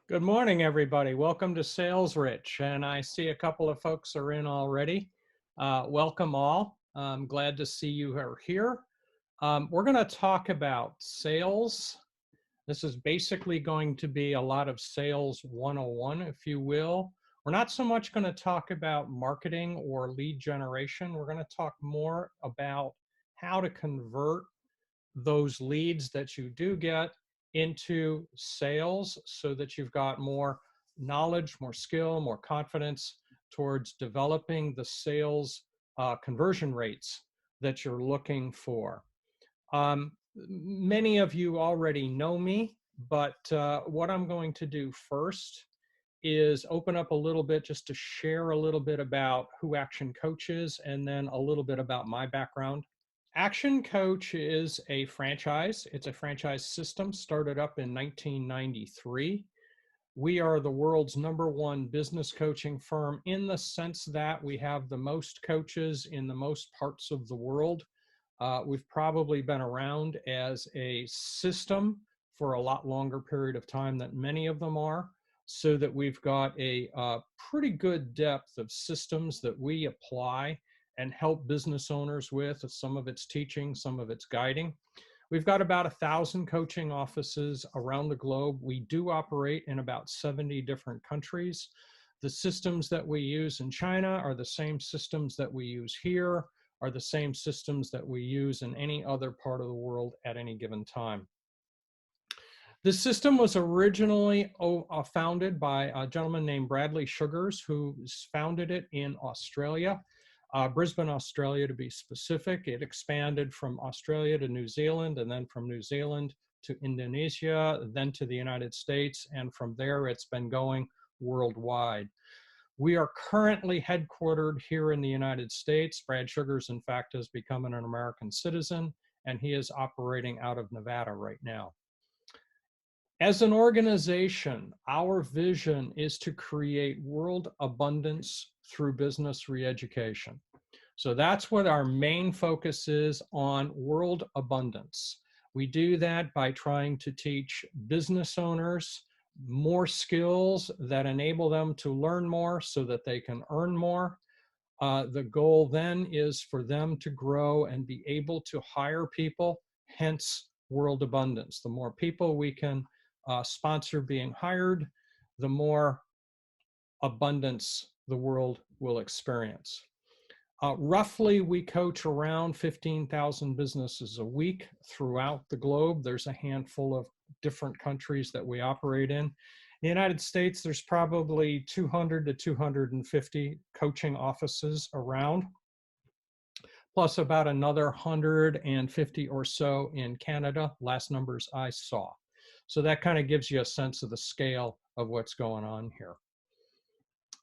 Good morning, everybody. Welcome to SalesRICH, and I see a couple of folks are in already. Welcome all. I'm glad to see you are here. We're going to talk about sales. This is basically going to be a lot of sales 101, if you will. We're not so much going to talk about marketing or lead generation. We're going to talk more about how to convert those leads that you do get into sales so that you've got more knowledge, more skill, more confidence towards developing the sales conversion rates that you're looking for. Many of you already know me, but what I'm going to do first is open up a little bit just to share a little bit about who Action Coach is and then a little bit about my background. Action Coach is a franchise. It's a franchise system started up in 1993. We are the world's #1 business coaching firm in the sense that we have the most coaches in the most parts of the world. We've probably been around as a system for a lot longer period of time than many of them are, so that we've got a pretty good depth of systems that we apply and help business owners with. Some of it's teaching, some of it's guiding. We've got about 1,000 coaching offices around the globe. We do operate in about 70 different countries. The systems that we use in China are the same systems that we use here, are the same systems that we use in any other part of the world at any given time. The system was originally founded by a gentleman named Bradley Sugars, who founded it in Australia, Brisbane, Australia to be specific. It expanded from Australia to New Zealand, and then from New Zealand to Indonesia, then to the United States, and from there it's been going worldwide. We are currently headquartered here in the United States. Brad Sugars, in fact, has become an American citizen, and he is operating out of Nevada right now. As an organization, our vision is to create world abundance through business re-education. So that's what our main focus is on, world abundance. We do that by trying to teach business owners more skills that enable them to learn more so that they can earn more. The goal then is for them to grow and be able to hire people, hence world abundance. The more people we can sponsor being hired, the more abundance the world will experience. Roughly, we coach around 15,000 businesses a week throughout the globe. There's a handful of different countries that we operate in. In the United States, there's probably 200 to 250 coaching offices around, plus about another 150 or so in Canada, last numbers I saw. So that kind of gives you a sense of the scale of what's going on here.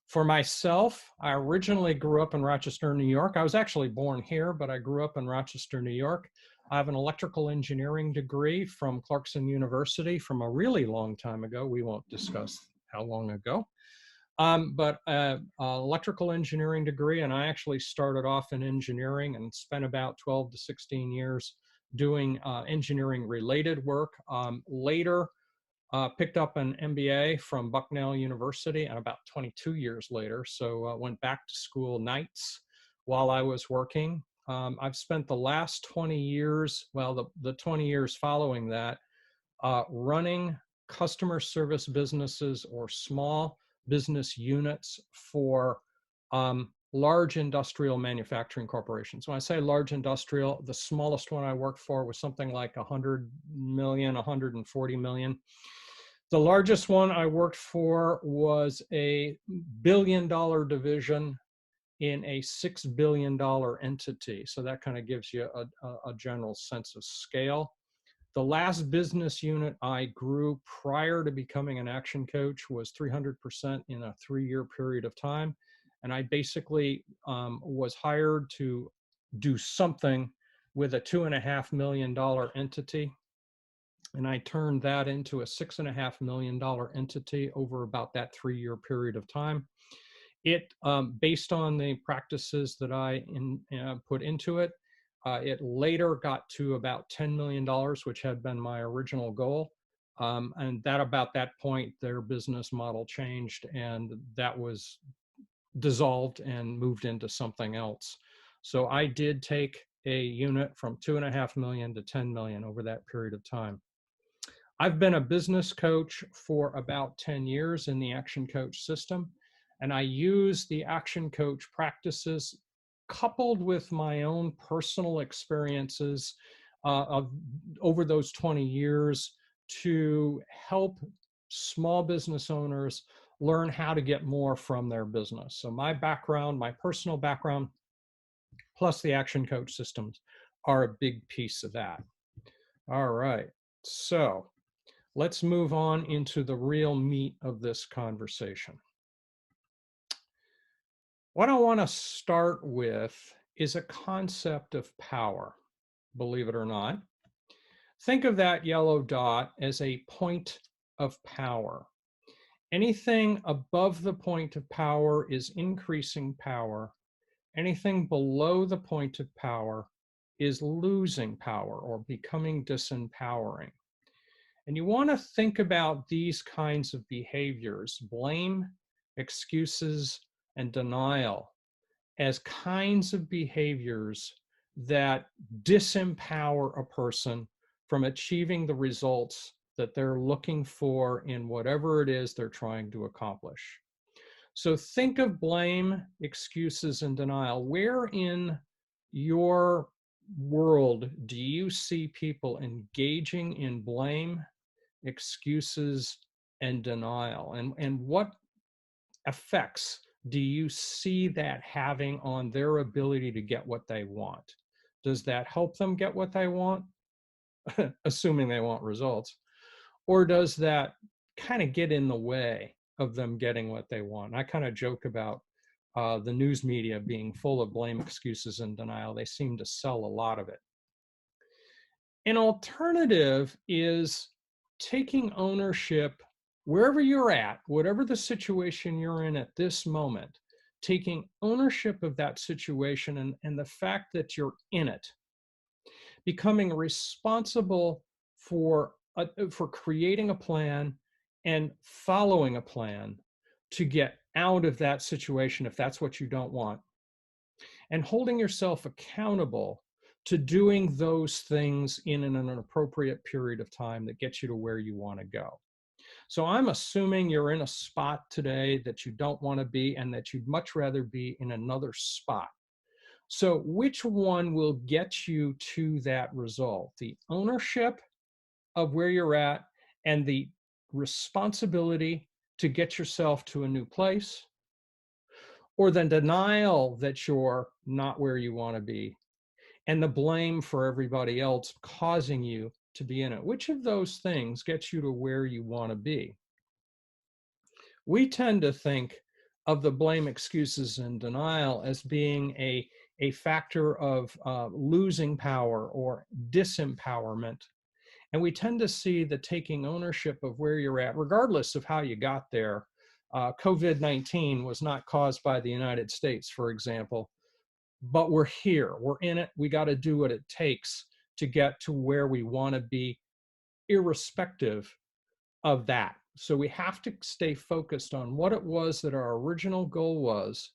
For myself, I originally grew up in Rochester, New York. I was actually born here, but I grew up in Rochester, New York. I have an electrical engineering degree from Clarkson University from a really long time ago. We won't discuss how long ago. But electrical engineering degree, and I actually started off in engineering and spent about 12 to 16 years doing engineering related work. Later, picked up an MBA from Bucknell University, and about 22 years later, so went back to school nights while I was working. I've spent the last 20 years, well, the 20 years following that, running customer service businesses or small business units for large industrial manufacturing corporations. When I say large industrial, the smallest one I worked for was something like 100 million, 140 million. The largest one I worked for was a billion-dollar division in a $6 billion entity. So that kind of gives you a general sense of scale. The last business unit I grew prior to becoming an action coach was 300% in a 3-year period of time. And I basically was hired to do something with a $2.5 million entity. And I turned that into a $6.5 million entity over about that 3-year period of time. It, based on the practices that I put into it, it later got to about $10 million, which had been my original goal. And that about that point, their business model changed, and that was dissolved and moved into something else. So I did take a unit from 2.5 million to 10 million over that period of time. I've been a business coach for about 10 years in the Action Coach system, and I use the Action Coach practices coupled with my own personal experiences over those 20 years to help small business owners learn how to get more from their business. So my background, my personal background, plus the Action Coach systems are a big piece of that. All right, so let's move on into the real meat of this conversation. What I want to start with is a concept of power, believe it or not. Think of that yellow dot as a point of power. Anything above the point of power is increasing power. Anything below the point of power is losing power or becoming disempowering. And you want to think about these kinds of behaviors, blame, excuses, and denial, as kinds of behaviors that disempower a person from achieving the results that they're looking for in whatever it is they're trying to accomplish. So think of blame, excuses, and denial. Where in your world do you see people engaging in blame, excuses, and denial? And what effects do you see that having on their ability to get what they want? Does that help them get what they want, assuming they want results? Or does that kind of get in the way of them getting what they want? I kind of joke about the news media being full of blame, excuses, and denial. They seem to sell a lot of it. An alternative is taking ownership wherever you're at, whatever the situation you're in at this moment, taking ownership of that situation and the fact that you're in it, becoming responsible for creating a plan and following a plan to get out of that situation if that's what you don't want, and holding yourself accountable to doing those things in an appropriate period of time that gets you to where you want to go. So I'm assuming you're in a spot today that you don't want to be and that you'd much rather be in another spot. So which one will get you to that result? The ownership of where you're at and the responsibility to get yourself to a new place, or the denial that you're not where you want to be and the blame for everybody else causing you to be in it? Which of those things gets you to where you want to be? We tend to think of the blame, excuses, and denial as being a factor of losing power or disempowerment. And we tend to see the taking ownership of where you're at, regardless of how you got there. COVID-19 was not caused by the United States, for example, but we're here, we're in it, we got to do what it takes to get to where we want to be, irrespective of that. So we have to stay focused on what it was that our original goal was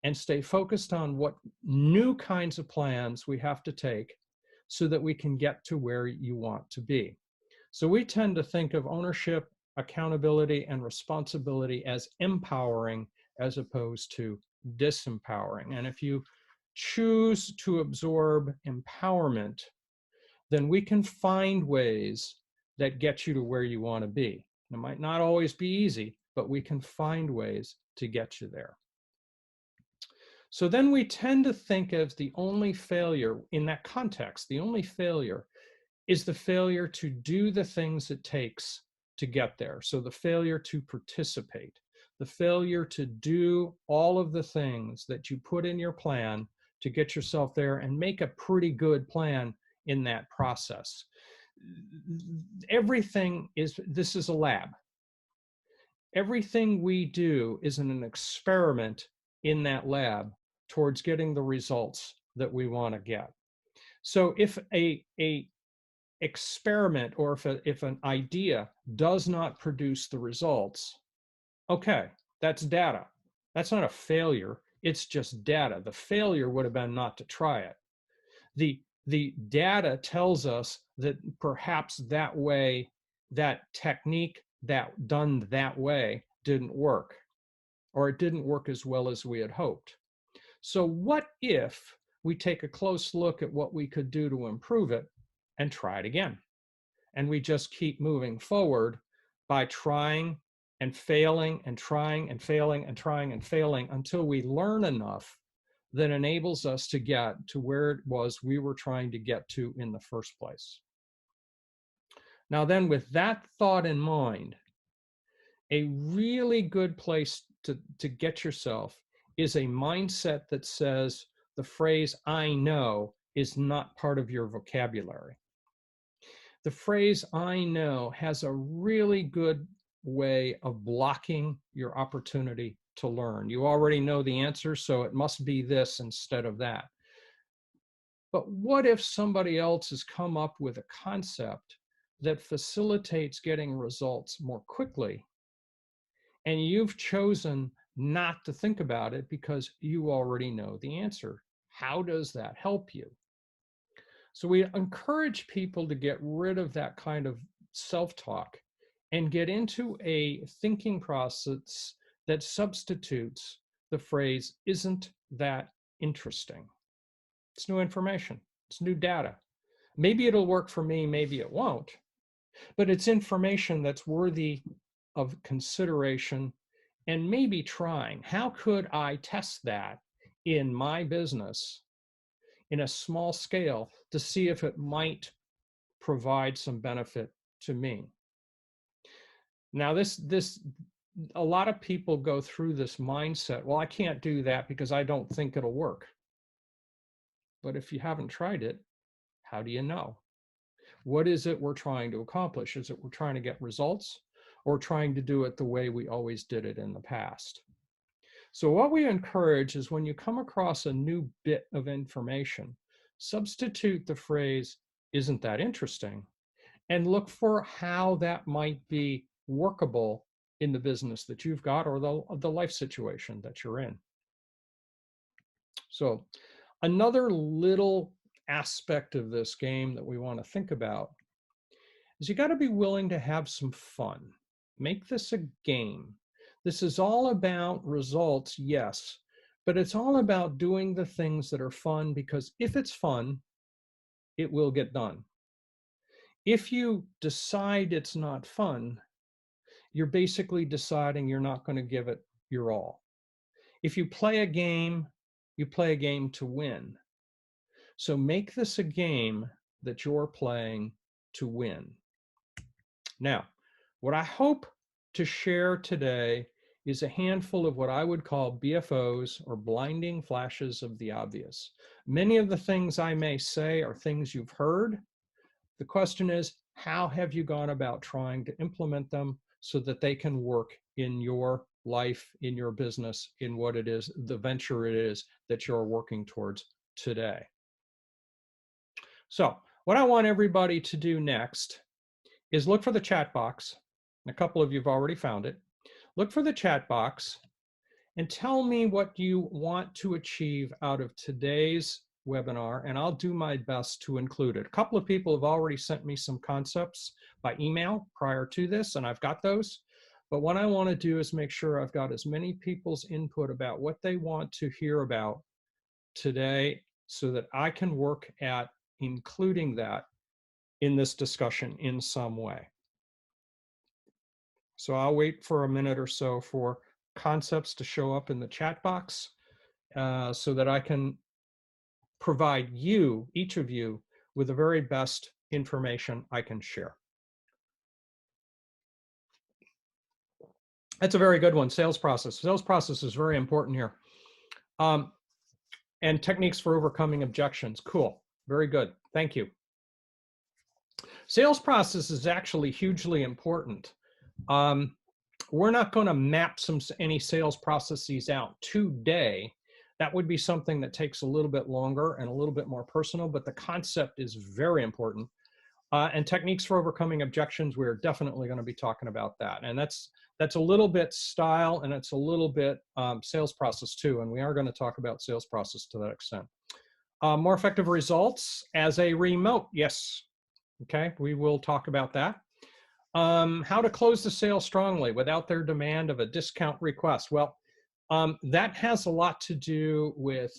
and stay focused on what new kinds of plans we have to take so that we can get to where you want to be. So we tend to think of ownership, accountability, and responsibility as empowering as opposed to disempowering. And if you choose to absorb empowerment, then we can find ways that get you to where you want to be. It might not always be easy, but we can find ways to get you there. So then we tend to think of the only failure in that context, the only failure is the failure to do the things it takes to get there. So the failure to participate, the failure to do all of the things that you put in your plan to get yourself there and make a pretty good plan in that process. This is a lab. Everything we do is an experiment in that lab towards getting the results that we want to get. So if a experiment, or if an idea does not produce the results, okay, that's data. That's not a failure. It's just data. The failure would have been not to try it. The data tells us that perhaps that way, that technique that done that way didn't work, or it didn't work as well as we had hoped. So what if we take a close look at what we could do to improve it and try it again? And we just keep moving forward by trying and failing and trying and failing and trying and failing until we learn enough that enables us to get to where it was we were trying to get to in the first place. Now then, with that thought in mind, a really good place to get yourself is a mindset that says the phrase "I know" is not part of your vocabulary. The phrase "I know" has a really good way of blocking your opportunity to learn. You already know the answer, so it must be this instead of that. But what if somebody else has come up with a concept that facilitates getting results more quickly, and you've chosen not to think about it because you already know the answer? How does that help you? So we encourage people to get rid of that kind of self-talk and get into a thinking process that substitutes the phrase, "Isn't that interesting?" It's new information. It's new data. Maybe it'll work for me, maybe it won't, but it's information that's worthy of consideration and maybe trying. How could I test that in my business in a small scale to see if it might provide some benefit to me? Now, a lot of people go through this mindset, well, I can't do that because I don't think it'll work. But if you haven't tried it, how do you know? What is it we're trying to accomplish? Is it we're trying to get results, or trying to do it the way we always did it in the past? So what we encourage is when you come across a new bit of information, substitute the phrase, "Isn't that interesting?" and look for how that might be workable in the business that you've got, or the life situation that you're in. So another little aspect of this game that we want to think about is you got to be willing to have some fun. Make this a game. This is all about results, yes, but it's all about doing the things that are fun, because if it's fun, it will get done. If you decide it's not fun, you're basically deciding you're not going to give it your all. If you play a game, you play a game to win. So make this a game that you're playing to win. Now, what I hope to share today is a handful of what I would call BFOs, or blinding flashes of the obvious. Many of the things I may say are things you've heard. The question is, how have you gone about trying to implement them so that they can work in your life, in your business, in what it is, the venture it is that you're working towards today? So what I want everybody to do next is look for the chat box. A couple of you have already found it. Look for the chat box and tell me what you want to achieve out of today's webinar, and I'll do my best to include it. A couple of people have already sent me some concepts by email prior to this, and I've got those. But what I want to do is make sure I've got as many people's input about what they want to hear about today so that I can work at including that in this discussion in some way. So I'll wait for a minute or so for concepts to show up in the chat box so that I can provide you, each of you, with the very best information I can share. That's a very good one, sales process. Sales process is very important here. And techniques for overcoming objections. Cool, very good, thank you. Sales process is actually hugely important. We're not going to map any sales processes out today. That would be something that takes a little bit longer and a little bit more personal, but the concept is very important. And techniques for overcoming objections, we're definitely going to be talking about that. And that's a little bit style, and it's a little bit sales process too. And we are going to talk about sales process to that extent. More effective results as a remote. Yes. Okay. We will talk about that. How to close the sale strongly without their demand of a discount request. Well, that has a lot to do with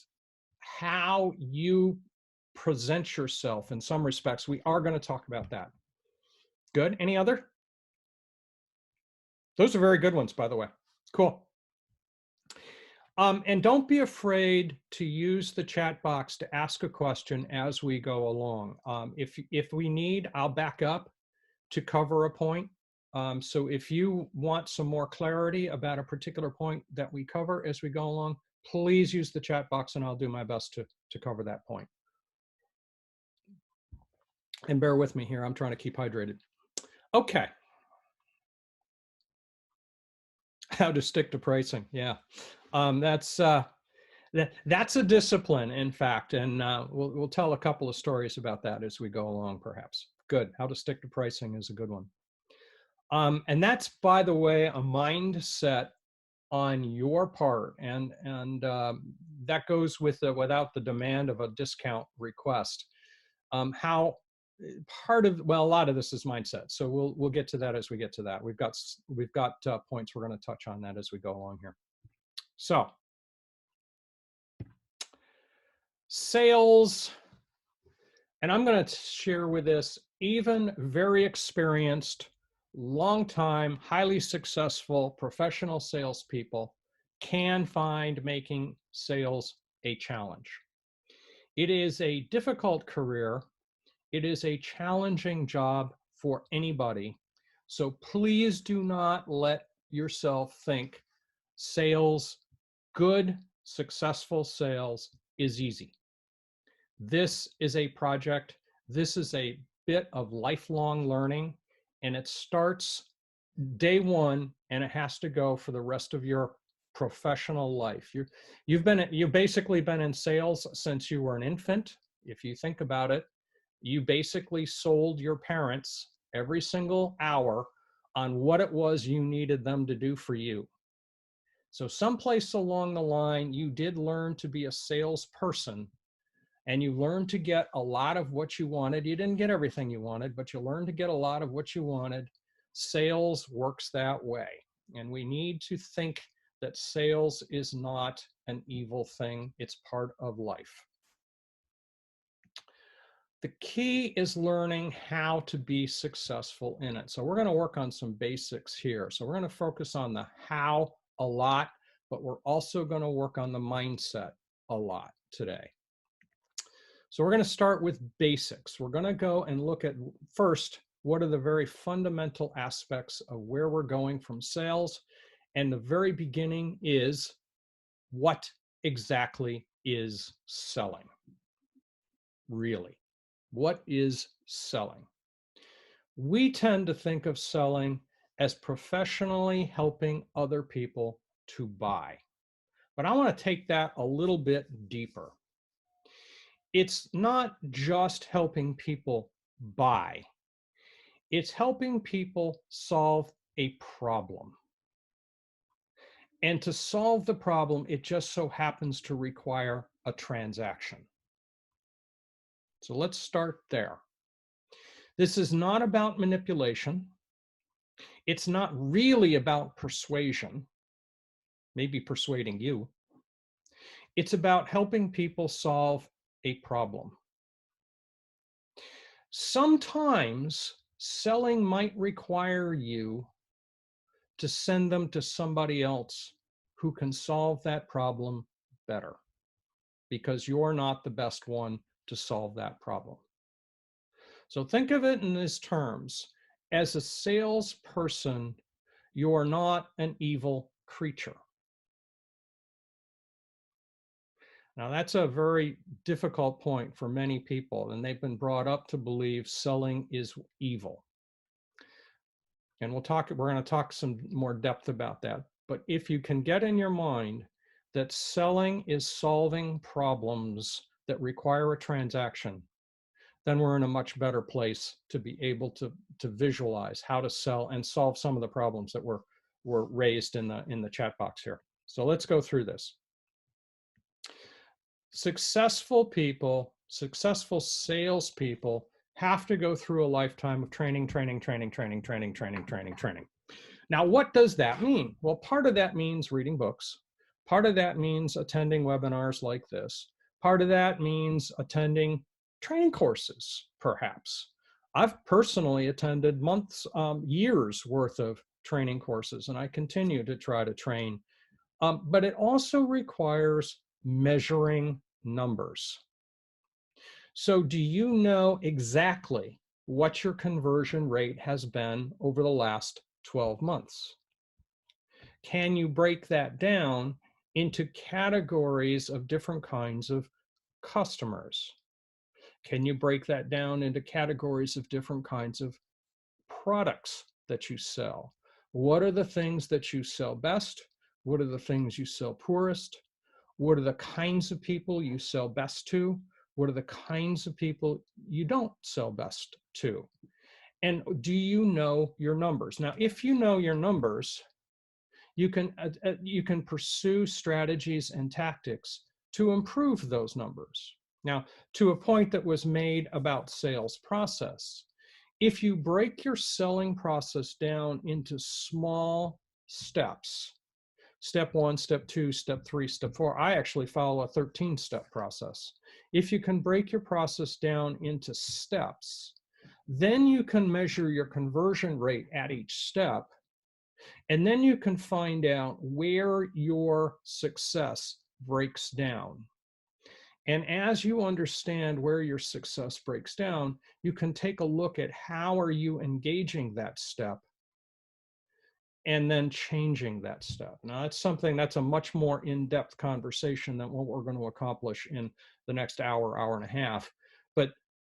how you present yourself in some respects. We are going to talk about that. Good. Any other? Those are very good ones, by the way. Cool. And don't be afraid to use the chat box to ask a question as we go along. If we need, I'll back up to cover a point. So if you want some more clarity about a particular point that we cover as we go along, please use the chat box and I'll do my best to cover that point. And bear with me here, I'm trying to keep hydrated. Okay. How to stick to pricing, yeah. That's a discipline, in fact, and we'll tell a couple of stories about that as we go along, perhaps. Good, how to stick to pricing is a good one. And that's, by the way, a mindset on your part, and that goes with without the demand of a discount request. How part of, well, a lot of this is mindset, so we'll get to that as we get to that. We've got points we're going to touch on that as we go along here. So sales, and I'm going to share with this, even very experienced, long-time, highly successful professional salespeople can find making sales a challenge. It is a difficult career. It is a challenging job for anybody. So please do not let yourself think sales, good, successful sales is easy. This is a project. This is a bit of lifelong learning, and it starts day one, and it has to go for the rest of your professional life. You've basically been in sales since you were an infant. If you think about it, you basically sold your parents every single hour on what it was you needed them to do for you. So someplace along the line, you did learn to be a salesperson, and you learned to get a lot of what you wanted. You didn't get everything you wanted, but you learned to get a lot of what you wanted. Sales works that way. And we need to think that sales is not an evil thing. It's part of life. The key is learning how to be successful in it. So we're going to work on some basics here. So we're going to focus on the how a lot, but we're also going to work on the mindset a lot today. So we're going to start with basics. We're going to go and look at first, what are the very fundamental aspects of where we're going from sales? And the very beginning is, what exactly is selling? Really, what is selling? We tend to think of selling as professionally helping other people to buy. But I want to take that a little bit deeper. It's not just helping people buy. It's helping people solve a problem. And to solve the problem, it just so happens to require a transaction. So let's start there. This is not about manipulation. It's not really about persuasion, maybe persuading you. It's about helping people solve a problem. Sometimes selling might require you to send them to somebody else who can solve that problem better, because you're not the best one to solve that problem. So think of it in these terms. As a salesperson, you are not an evil creature. Now, that's a very difficult point for many people, and they've been brought up to believe selling is evil. And we're going to talk some more depth about that. But if you can get in your mind that selling is solving problems that require a transaction, then we're in a much better place to be able to visualize how to sell and solve some of the problems that were raised in the chat box here. So let's go through this. Successful people, successful salespeople have to go through a lifetime of training. Now, what does that mean? Well, part of that means reading books. Part of that means attending webinars like this. Part of that means attending training courses, perhaps. I've personally attended months, years worth of training courses, and I continue to try to train. But it also requires measuring numbers. So do you know exactly what your conversion rate has been over the last 12 months? Can you break that down into categories of different kinds of customers? Can you break that down into categories of different kinds of products that you sell? What are the things that you sell best? What are the things you sell poorest? What are the kinds of people you sell best to? What are the kinds of people you don't sell best to? And do you know your numbers? Now, if you know your numbers, you can pursue strategies and tactics to improve those numbers. Now, to a point that was made about sales process, if you break your selling process down into small steps, step 1, step 2, step 3, step 4, I actually follow a 13-step process. If you can break your process down into steps, then you can measure your conversion rate at each step. And then you can find out where your success breaks down. And as you understand where your success breaks down, you can take a look at how are you engaging that step and then changing that step. Now, that's a much more in-depth conversation than what we're going to accomplish in the next hour, hour and a half.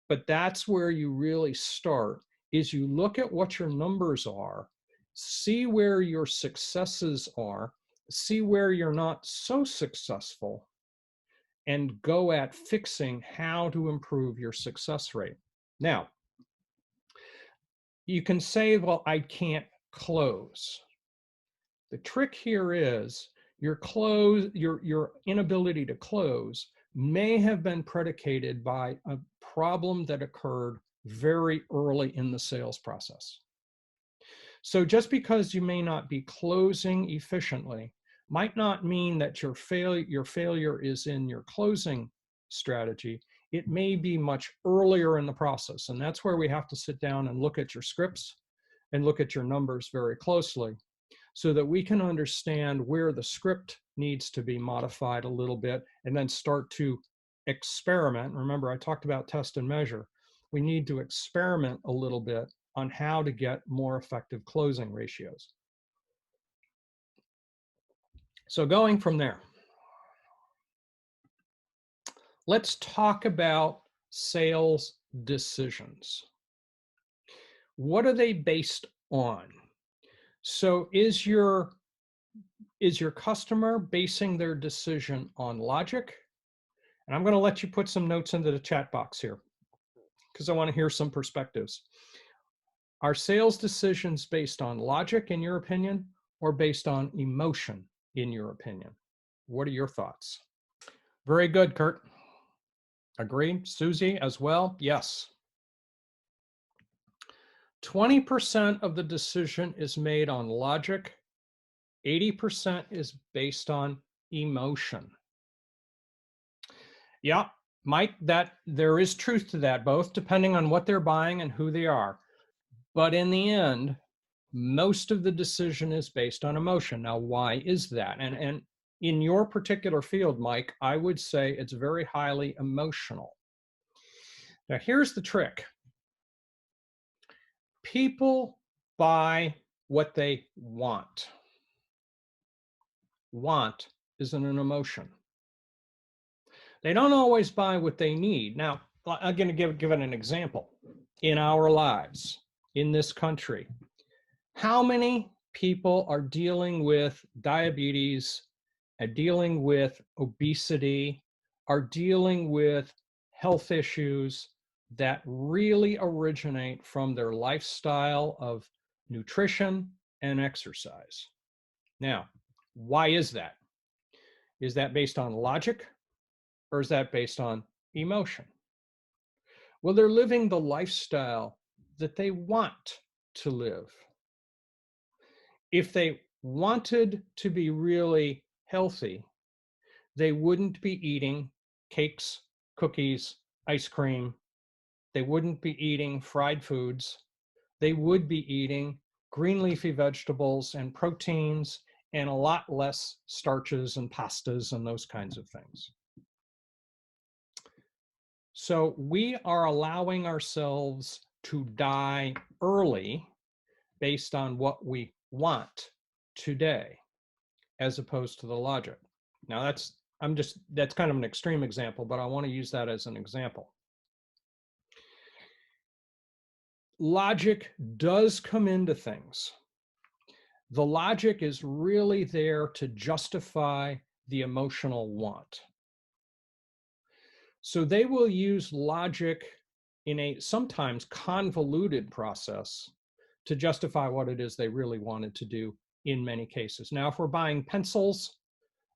But that's where you really start, is you look at what your numbers are, see where your successes are, see where you're not so successful, and go at fixing how to improve your success rate. Now, you can say, well, I can't close. The trick here is your inability to close may have been predicated by a problem that occurred very early in the sales process. So just because you may not be closing efficiently might not mean that your failure is in your closing strategy. It may be much earlier in the process. And that's where we have to sit down and look at your scripts and look at your numbers very closely, so that we can understand where the script needs to be modified a little bit and then start to experiment. Remember, I talked about test and measure. We need to experiment a little bit on how to get more effective closing ratios. So going from there, let's talk about sales decisions. What are they based on? So is your customer basing their decision on logic? And I'm going to let you put some notes into the chat box here, because I want to hear some perspectives. Are sales decisions based on logic, in your opinion, or based on emotion, in your opinion? What are your thoughts? Very good, Kurt. Agreed. Susie as well? Yes. 20% of the decision is made on logic. 80% is based on emotion. Yeah, Mike, that there is truth to that, both depending on what they're buying and who they are. But in the end, most of the decision is based on emotion. Now, why is that? And in your particular field, Mike, I would say it's very highly emotional. Now, here's the trick. People buy what they want. Want isn't an emotion. They don't always buy what they need. Now, I'm going to give it an example. In our lives, in this country, how many people are dealing with diabetes, are dealing with obesity, are dealing with health issues that really originate from their lifestyle of nutrition and exercise. Now, why is that? Is that based on logic or is that based on emotion? Well, they're living the lifestyle that they want to live. If they wanted to be really healthy, they wouldn't be eating cakes, cookies, ice cream. They wouldn't be eating fried foods. They would be eating green leafy vegetables and proteins and a lot less starches and pastas and those kinds of things. So we are allowing ourselves to die early based on what we want today, as opposed to the logic. Now that's kind of an extreme example, but I want to use that as an example. Logic does come into things. The logic is really there to justify the emotional want. So they will use logic in a sometimes convoluted process to justify what it is they really wanted to do in many cases. Now, if we're buying pencils,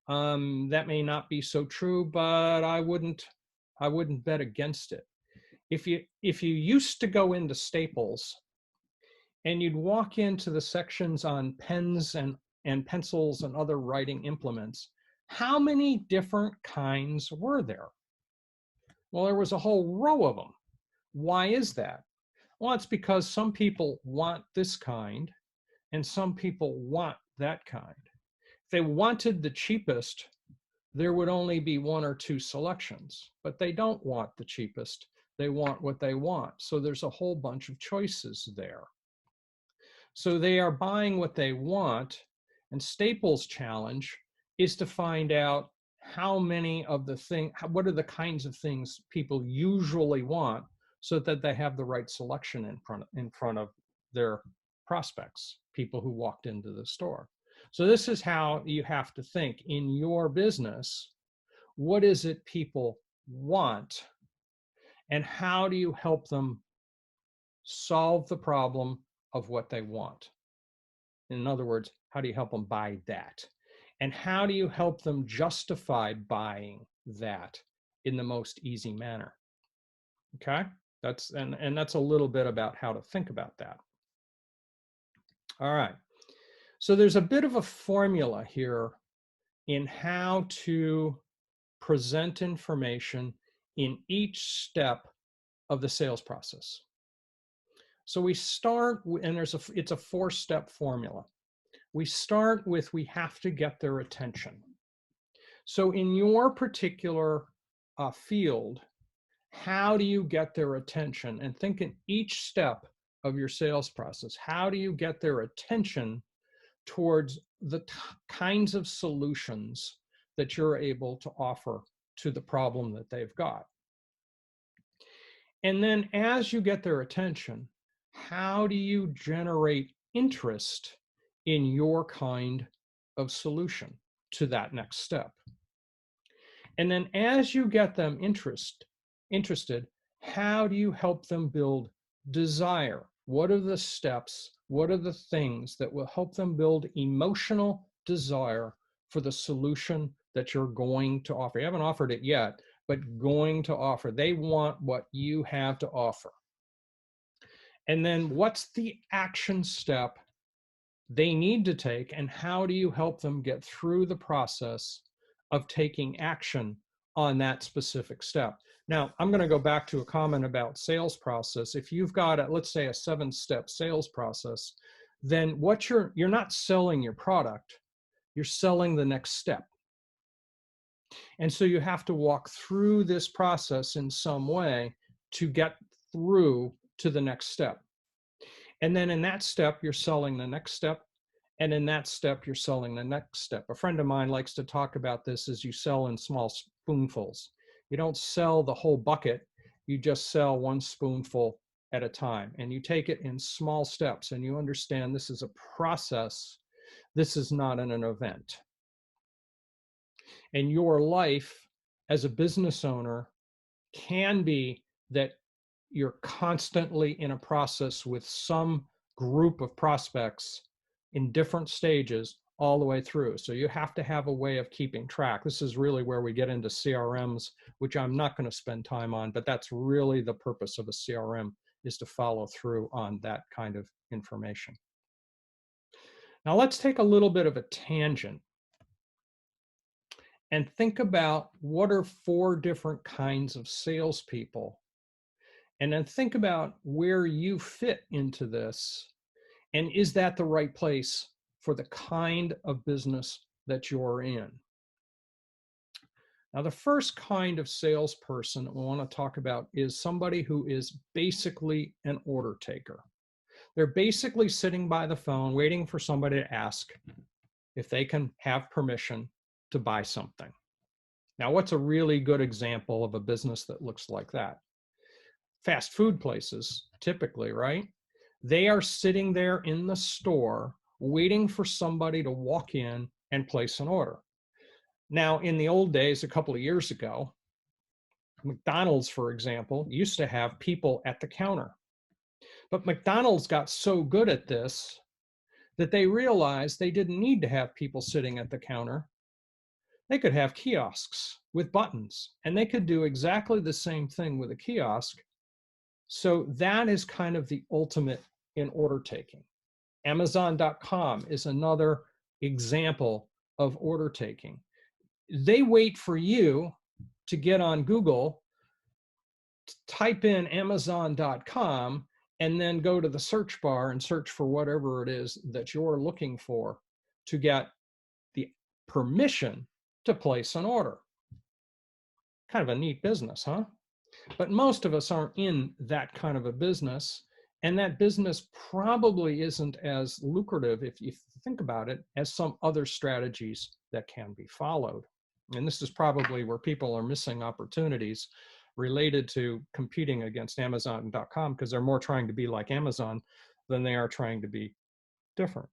that may not be so true, but I wouldn't bet against it. If you used to go into Staples and you'd walk into the sections on pens and pencils and other writing implements, how many different kinds were there? Well, there was a whole row of them. Why is that? Well, it's because some people want this kind and some people want that kind. If they wanted the cheapest, there would only be one or two selections, but they don't want the cheapest. They want what they want. So there's a whole bunch of choices there. So they are buying what they want, and Staples' challenge is to find out how many of the things, what are the kinds of things people usually want so that they have the right selection in front of their prospects, people who walked into the store. So this is how you have to think in your business. What is it people want, and how do you help them solve the problem of what they want? In other words, how do you help them buy that? And how do you help them justify buying that in the most easy manner? Okay, that's and that's a little bit about how to think about that. All right, so there's a bit of a formula here in how to present information in each step of the sales process. So we start, and it's a 4-step formula. We start with, we have to get their attention. So in your particular field, how do you get their attention? And think in each step of your sales process, how do you get their attention towards the kinds of solutions that you're able to offer to the problem that they've got? And then as you get their attention, how do you generate interest in your kind of solution to that next step? And then as you get them interested, how do you help them build desire? What are the steps? What are the things that will help them build emotional desire for the solution that you're going to offer? You haven't offered it yet, but going to offer. They want what you have to offer. And then what's the action step they need to take, and how do you help them get through the process of taking action on that specific step? Now, I'm going to go back to a comment about sales process. If you've got, let's say, a 7-step sales process, then what you're not selling your product, you're selling the next step. And so you have to walk through this process in some way to get through to the next step. And then in that step, you're selling the next step. And in that step, you're selling the next step. A friend of mine likes to talk about this as you sell in small spoonfuls. You don't sell the whole bucket. You just sell one spoonful at a time. And you take it in small steps, and you understand this is a process. This is not an event. And your life as a business owner can be that you're constantly in a process with some group of prospects in different stages all the way through. So you have to have a way of keeping track. This is really where we get into CRMs, which I'm not going to spend time on, but that's really the purpose of a CRM, is to follow through on that kind of information. Now let's take a little bit of a tangent and think about what are 4 different kinds of salespeople, and then think about where you fit into this, and is that the right place for the kind of business that you're in. Now, the first kind of salesperson that we want to talk about is somebody who is basically an order taker. They're basically sitting by the phone waiting for somebody to ask if they can have permission to buy something. Now, what's a really good example of a business that looks like that? Fast food places, typically, right? They are sitting there in the store waiting for somebody to walk in and place an order. Now, in the old days, a couple of years ago, McDonald's, for example, used to have people at the counter. But McDonald's got so good at this that they realized they didn't need to have people sitting at the counter. They could have kiosks with buttons, and they could do exactly the same thing with a kiosk. So that is kind of the ultimate in order taking. Amazon.com is another example of order taking. They wait for you to get on Google, type in Amazon.com, and then go to the search bar and search for whatever it is that you're looking for to get the permission to place an order. Kind of a neat business, huh? But most of us aren't in that kind of a business, and that business probably isn't as lucrative, if you think about it, as some other strategies that can be followed. And this is probably where people are missing opportunities related to competing against Amazon.com, because they're more trying to be like Amazon than they are trying to be different.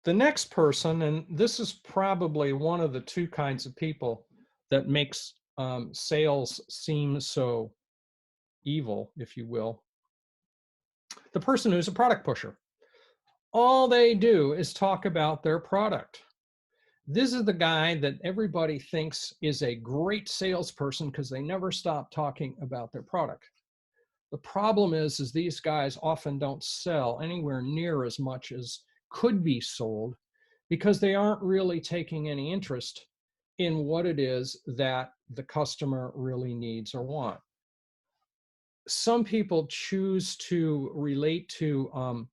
The next person, and this is probably one of the 2 kinds of people that makes sales seem so evil, if you will. The person who's a product pusher. All they do is talk about their product. This is the guy that everybody thinks is a great salesperson because they never stop talking about their product. The problem is these guys often don't sell anywhere near as much as could be sold because they aren't really taking any interest in what it is that the customer really needs or want. Some people choose to relate to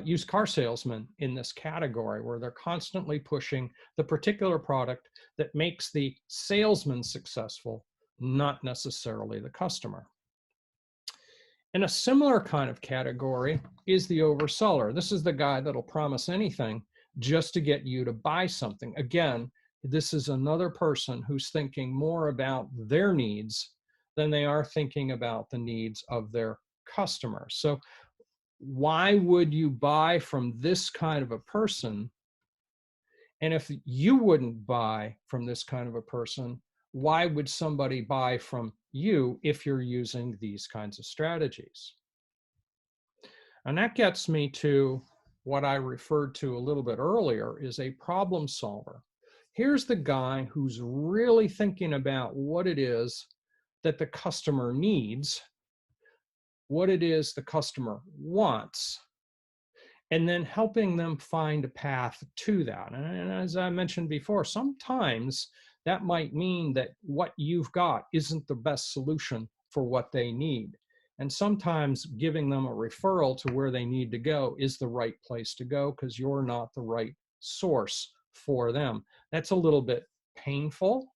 used car salesmen in this category, where they're constantly pushing the particular product that makes the salesman successful, not necessarily the customer. And a similar kind of category is the overseller. This is the guy that'll promise anything just to get you to buy something. Again, this is another person who's thinking more about their needs than they are thinking about the needs of their customers. So why would you buy from this kind of a person? And if you wouldn't buy from this kind of a person, why would somebody buy from you if you're using these kinds of strategies? And that gets me to what I referred to a little bit earlier, is a problem solver. Here's the guy who's really thinking about what it is that the customer needs, what it is the customer wants, and then helping them find a path to that. And as I mentioned before, sometimes that might mean that what you've got isn't the best solution for what they need. And sometimes giving them a referral to where they need to go is the right place to go because you're not the right source for them. That's a little bit painful,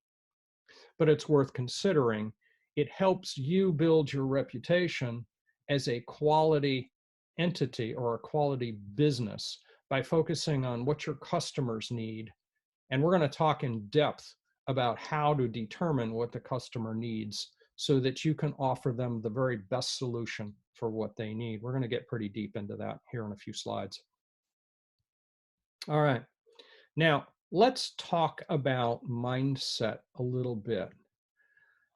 but it's worth considering. It helps you build your reputation as a quality entity or a quality business by focusing on what your customers need. And we're going to talk in depth about how to determine what the customer needs so that you can offer them the very best solution for what they need. We're going to get pretty deep into that here in a few slides. All right. Now, let's talk about mindset a little bit.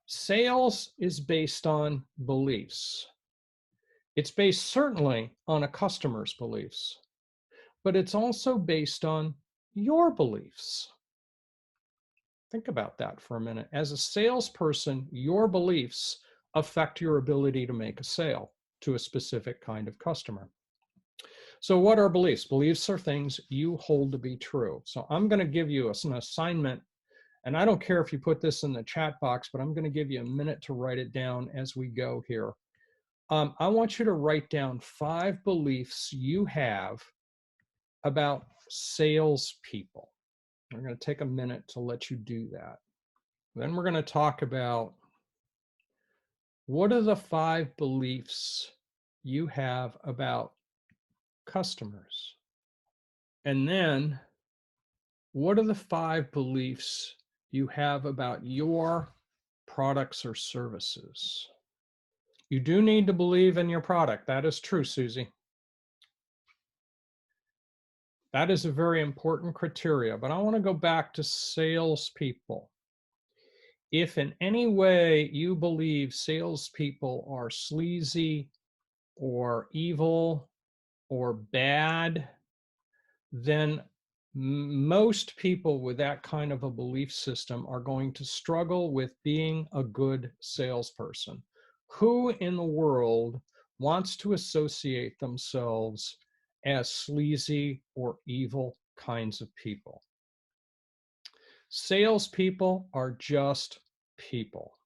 Sales is based on beliefs. It's based certainly on a customer's beliefs, but it's also based on your beliefs. Think about that for a minute. As a salesperson, your beliefs affect your ability to make a sale to a specific kind of customer. So what are beliefs? Beliefs are things you hold to be true. So I'm going to give you an assignment, and I don't care if you put this in the chat box, but I'm going to give you a minute to write it down as we go here. I want you to write down 5 beliefs you have about salespeople. I'm going to take a minute to let you do that. Then we're going to talk about what are the 5 beliefs you have about customers. And then what are the 5 beliefs you have about your products or services? You do need to believe in your product. That is true, Susie. That is a very important criteria, but I want to go back to salespeople. If in any way you believe salespeople are sleazy or evil or bad, then most people with that kind of a belief system are going to struggle with being a good salesperson. Who in the world wants to associate themselves as sleazy or evil kinds of people? Salespeople are just people.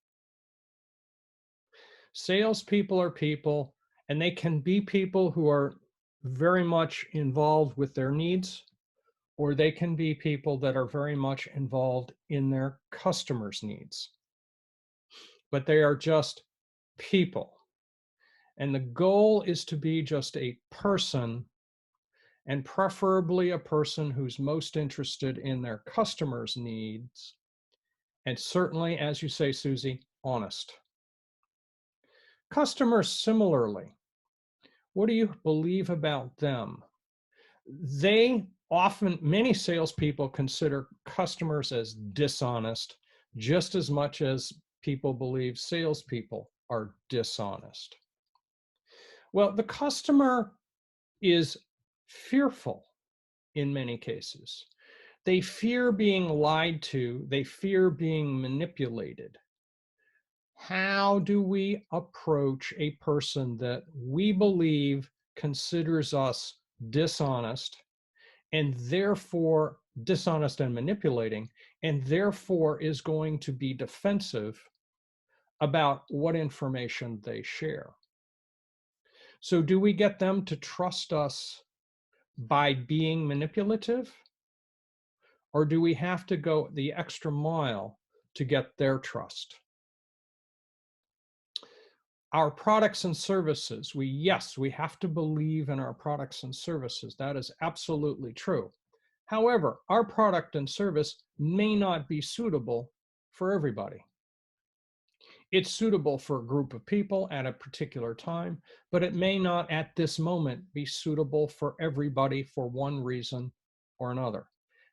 Salespeople are people, and they can be people who are very much involved with their needs, or they can be people that are very much involved in their customers' needs. But they are just people. And the goal is to be just a person, and preferably a person who's most interested in their customers' needs. And certainly, as you say, Susie, honest. Customers, similarly, what do you believe about them? They often, many salespeople consider customers as dishonest just as much as people believe salespeople are dishonest. Well, the customer is fearful in many cases. They fear being lied to. They fear being manipulated. How do we approach a person that we believe considers us dishonest and therefore dishonest and manipulating, and therefore is going to be defensive about what information they share? So do we get them to trust us by being manipulative? Or do we have to go the extra mile to get their trust? Our products and services, yes, we have to believe in our products and services. That is absolutely true. However, our product and service may not be suitable for everybody. It's suitable for a group of people at a particular time, but it may not at this moment be suitable for everybody for one reason or another.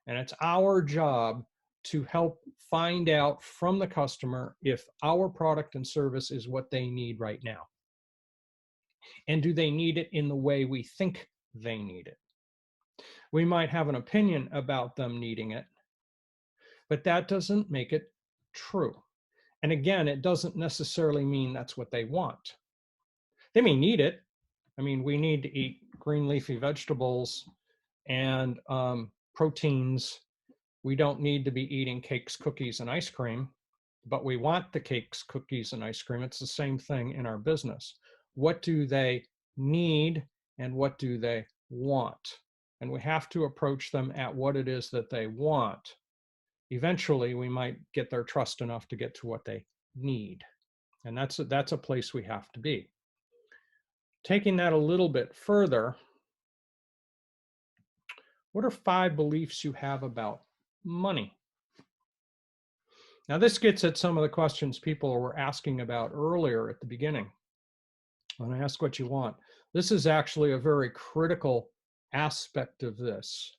And it's our job to help find out from the customer if our product and service is what they need right now. And do they need it in the way we think they need it? We might have an opinion about them needing it, but that doesn't make it true. And again, it doesn't necessarily mean that's what they want. They may need it. I mean, we need to eat green leafy vegetables and proteins. We don't need to be eating cakes, cookies, and ice cream, but we want the cakes, cookies, and ice cream. It's the same thing in our business. What do they need and what do they want? And we have to approach them at what it is that they want. Eventually, we might get their trust enough to get to what they need. And that's a place we have to be. Taking that a little bit further, what are 5 beliefs you have about money? Now, this gets at some of the questions people were asking about earlier at the beginning. When I ask what you want, this is actually a very critical aspect of this.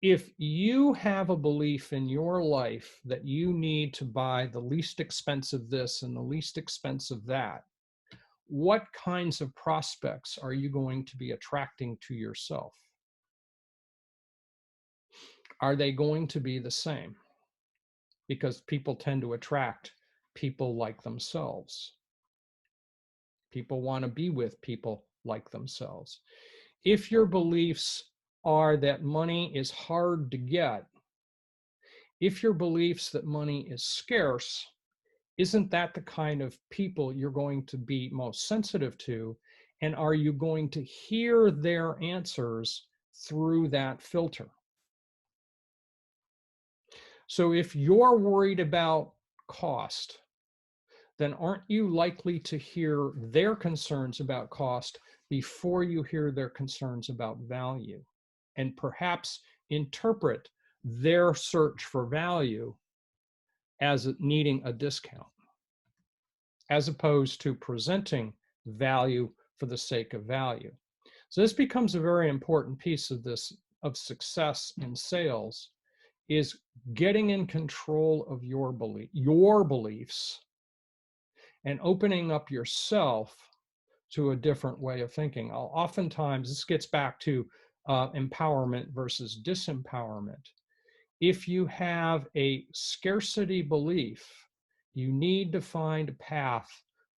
If you have a belief in your life that you need to buy the least expensive this and the least expensive that, what kinds of prospects are you going to be attracting to yourself? Are they going to be the same? Because people tend to attract people like themselves. People want to be with people like themselves. If your beliefs are that money is hard to get, if your beliefs that money is scarce, isn't that the kind of people you're going to be most sensitive to? And are you going to hear their answers through that filter? So if you're worried about cost, then aren't you likely to hear their concerns about cost before you hear their concerns about value, and perhaps interpret their search for value as needing a discount, as opposed to presenting value for the sake of value? So this becomes a very important piece of this, of success in sales, is getting in control of your beliefs, and opening up yourself to a different way of thinking. Oftentimes, this gets back to empowerment versus disempowerment. If you have a scarcity belief, you need to find a path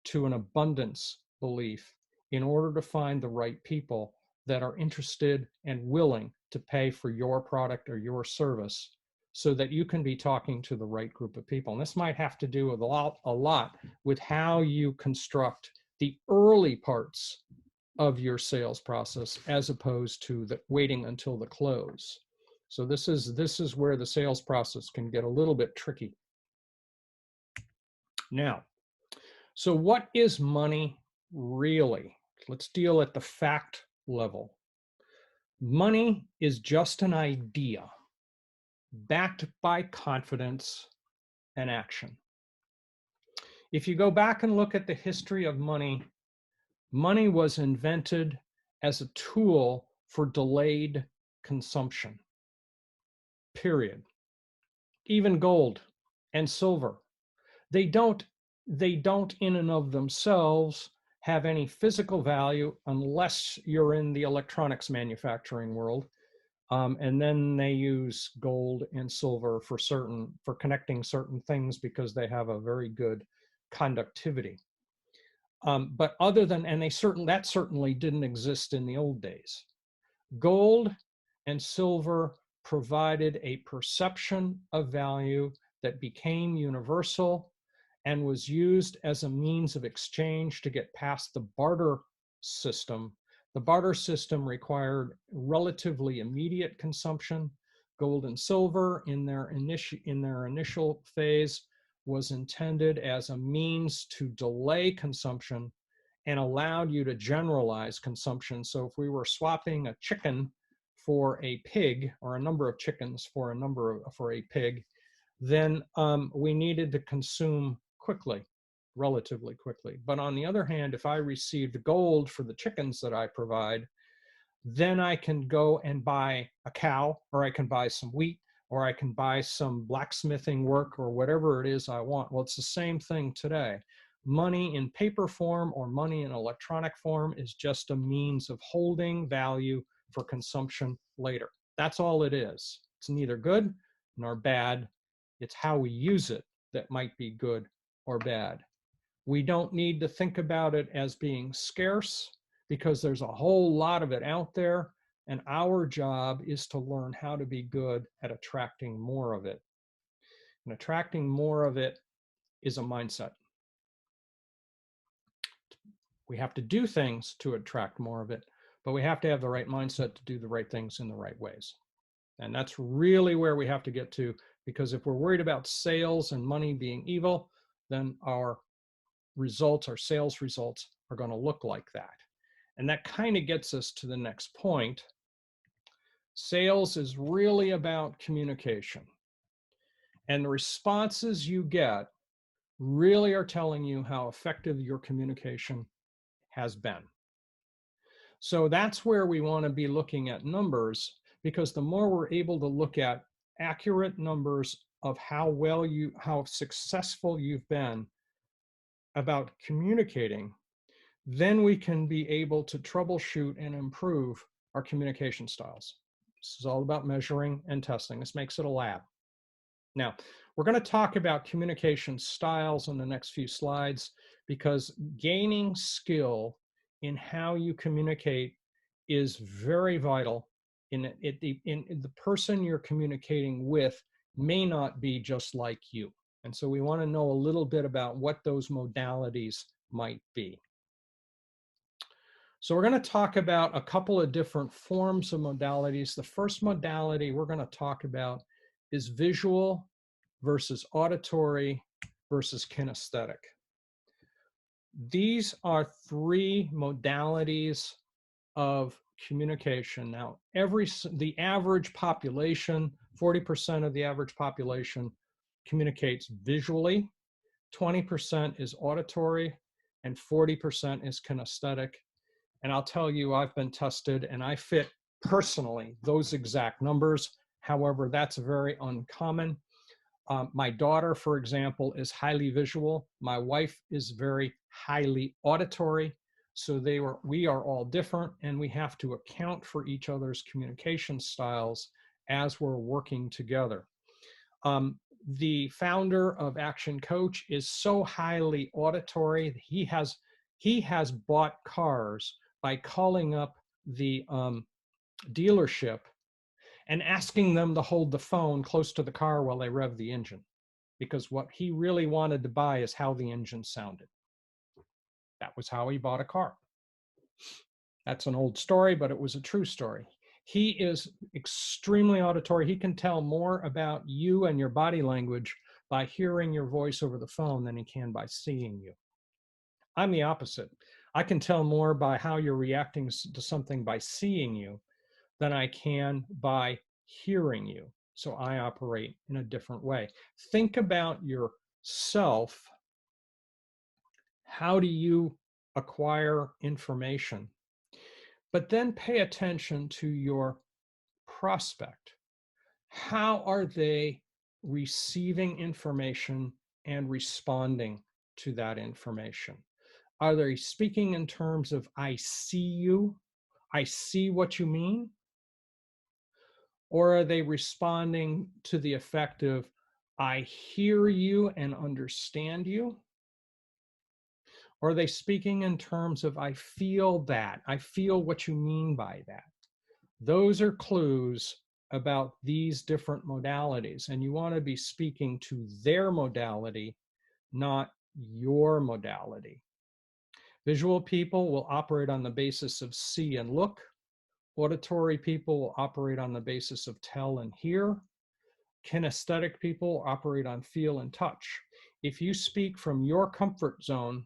to an abundance belief in order to find the right people that are interested and willing to pay for your product or your service, so that you can be talking to the right group of people. And this might have to do with a lot with how you construct the early parts of your sales process, as opposed to waiting until the close. So this is where the sales process can get a little bit tricky. Now, so what is money really? Let's deal at the fact level. Money is just an idea backed by confidence and action. If you go back and look at the history of money, money was invented as a tool for delayed consumption, period. Even gold and silver, they don't in and of themselves have any physical value unless you're in the electronics manufacturing world. And then they use gold and silver for connecting certain things because they have a very good conductivity. But other than, and that certainly didn't exist in the old days. Gold and silver provided a perception of value that became universal and was used as a means of exchange to get past the barter system. The barter system required relatively immediate consumption. Gold and silver in their initial phase was intended as a means to delay consumption and allowed you to generalize consumption. So if we were swapping a chicken for a pig, or a number of chickens for a pig, then we needed to consume quickly, relatively quickly. But on the other hand, if I received gold for the chickens that I provide, then I can go and buy a cow, or I can buy some wheat, or I can buy some blacksmithing work, or whatever it is I want. Well, it's the same thing today. Money in paper form or money in electronic form is just a means of holding value for consumption later. That's all it is. It's neither good nor bad. It's how we use it that might be good or bad. We don't need to think about it as being scarce, because there's a whole lot of it out there, and our job is to learn how to be good at attracting more of it. And attracting more of it is a mindset. We have to do things to attract more of it, but we have to have the right mindset to do the right things in the right ways. And that's really where we have to get to, because if we're worried about sales and money being evil, then our results, our sales results, are going to look like that. And that kind of gets us to the next point. Sales is really about communication. And the responses you get really are telling you how effective your communication has been. So that's where we want to be looking at numbers, because the more we're able to look at accurate numbers of how successful you've been about communicating, then we can be able to troubleshoot and improve our communication styles. This is all about measuring and testing. This makes it a lab. Now, we're going to talk about communication styles in the next few slides, because gaining skill in how you communicate is very vital. In the person you're communicating with may not be just like you. And so we want to know a little bit about what those modalities might be. So we're going to talk about a couple of different forms of modalities. The first modality we're going to talk about is visual versus auditory versus kinesthetic. These are three modalities of communication. Now, the average population, 40% of the average population communicates visually, 20% is auditory, and 40% is kinesthetic. And I'll tell you, I've been tested and I fit personally those exact numbers. However, that's very uncommon. My daughter, for example, is highly visual. My wife is very highly auditory. So we are all different, and we have to account for each other's communication styles as we're working together. The founder of Action Coach is so highly auditory. He has bought cars by calling up the dealership and asking them to hold the phone close to the car while they rev the engine, because what he really wanted to buy is how the engine sounded. That was how he bought a car. That's an old story, but it was a true story. He is extremely auditory. He can tell more about you and your body language by hearing your voice over the phone than he can by seeing you. I'm the opposite. I can tell more by how you're reacting to something by seeing you than I can by hearing you. So I operate in a different way. Think about yourself. How do you acquire information? But then pay attention to your prospect. How are they receiving information and responding to that information? Are they speaking in terms of, I see you, I see what you mean? Or are they responding to the effect of, I hear you and understand you? Or are they speaking in terms of, I feel that, I feel what you mean by that? Those are clues about these different modalities, and you want to be speaking to their modality, not your modality. Visual people will operate on the basis of see and look. Auditory people will operate on the basis of tell and hear. Kinesthetic people operate on feel and touch. If you speak from your comfort zone,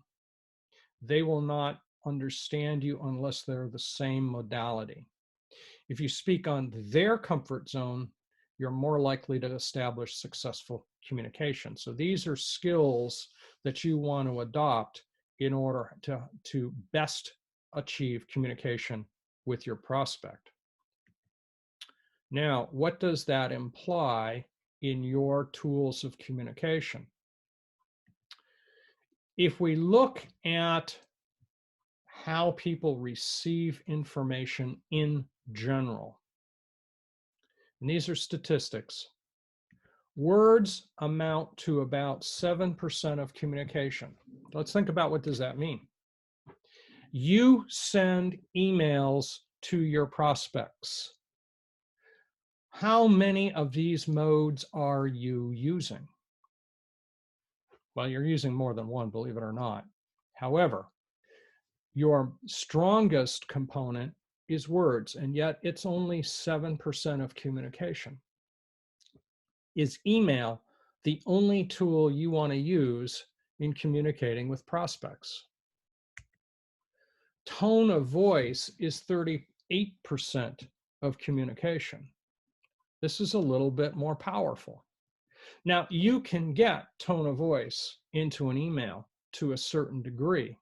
they will not understand you unless they're the same modality. If you speak on their comfort zone, you're more likely to establish successful communication. So these are skills that you want to adopt in order to best achieve communication with your prospect. Now, what does that imply in your tools of communication? If we look at how people receive information in general, and these are statistics, words amount to about 7% of communication. Let's think about, what does that mean? You send emails to your prospects. How many of these modes are you using? Well, you're using more than one, believe it or not. However, your strongest component is words, and yet it's only 7% of communication. Is email the only tool you want to use in communicating with prospects? Tone of voice is 38% of communication. This is a little bit more powerful. Now, you can get tone of voice into an email to a certain degree,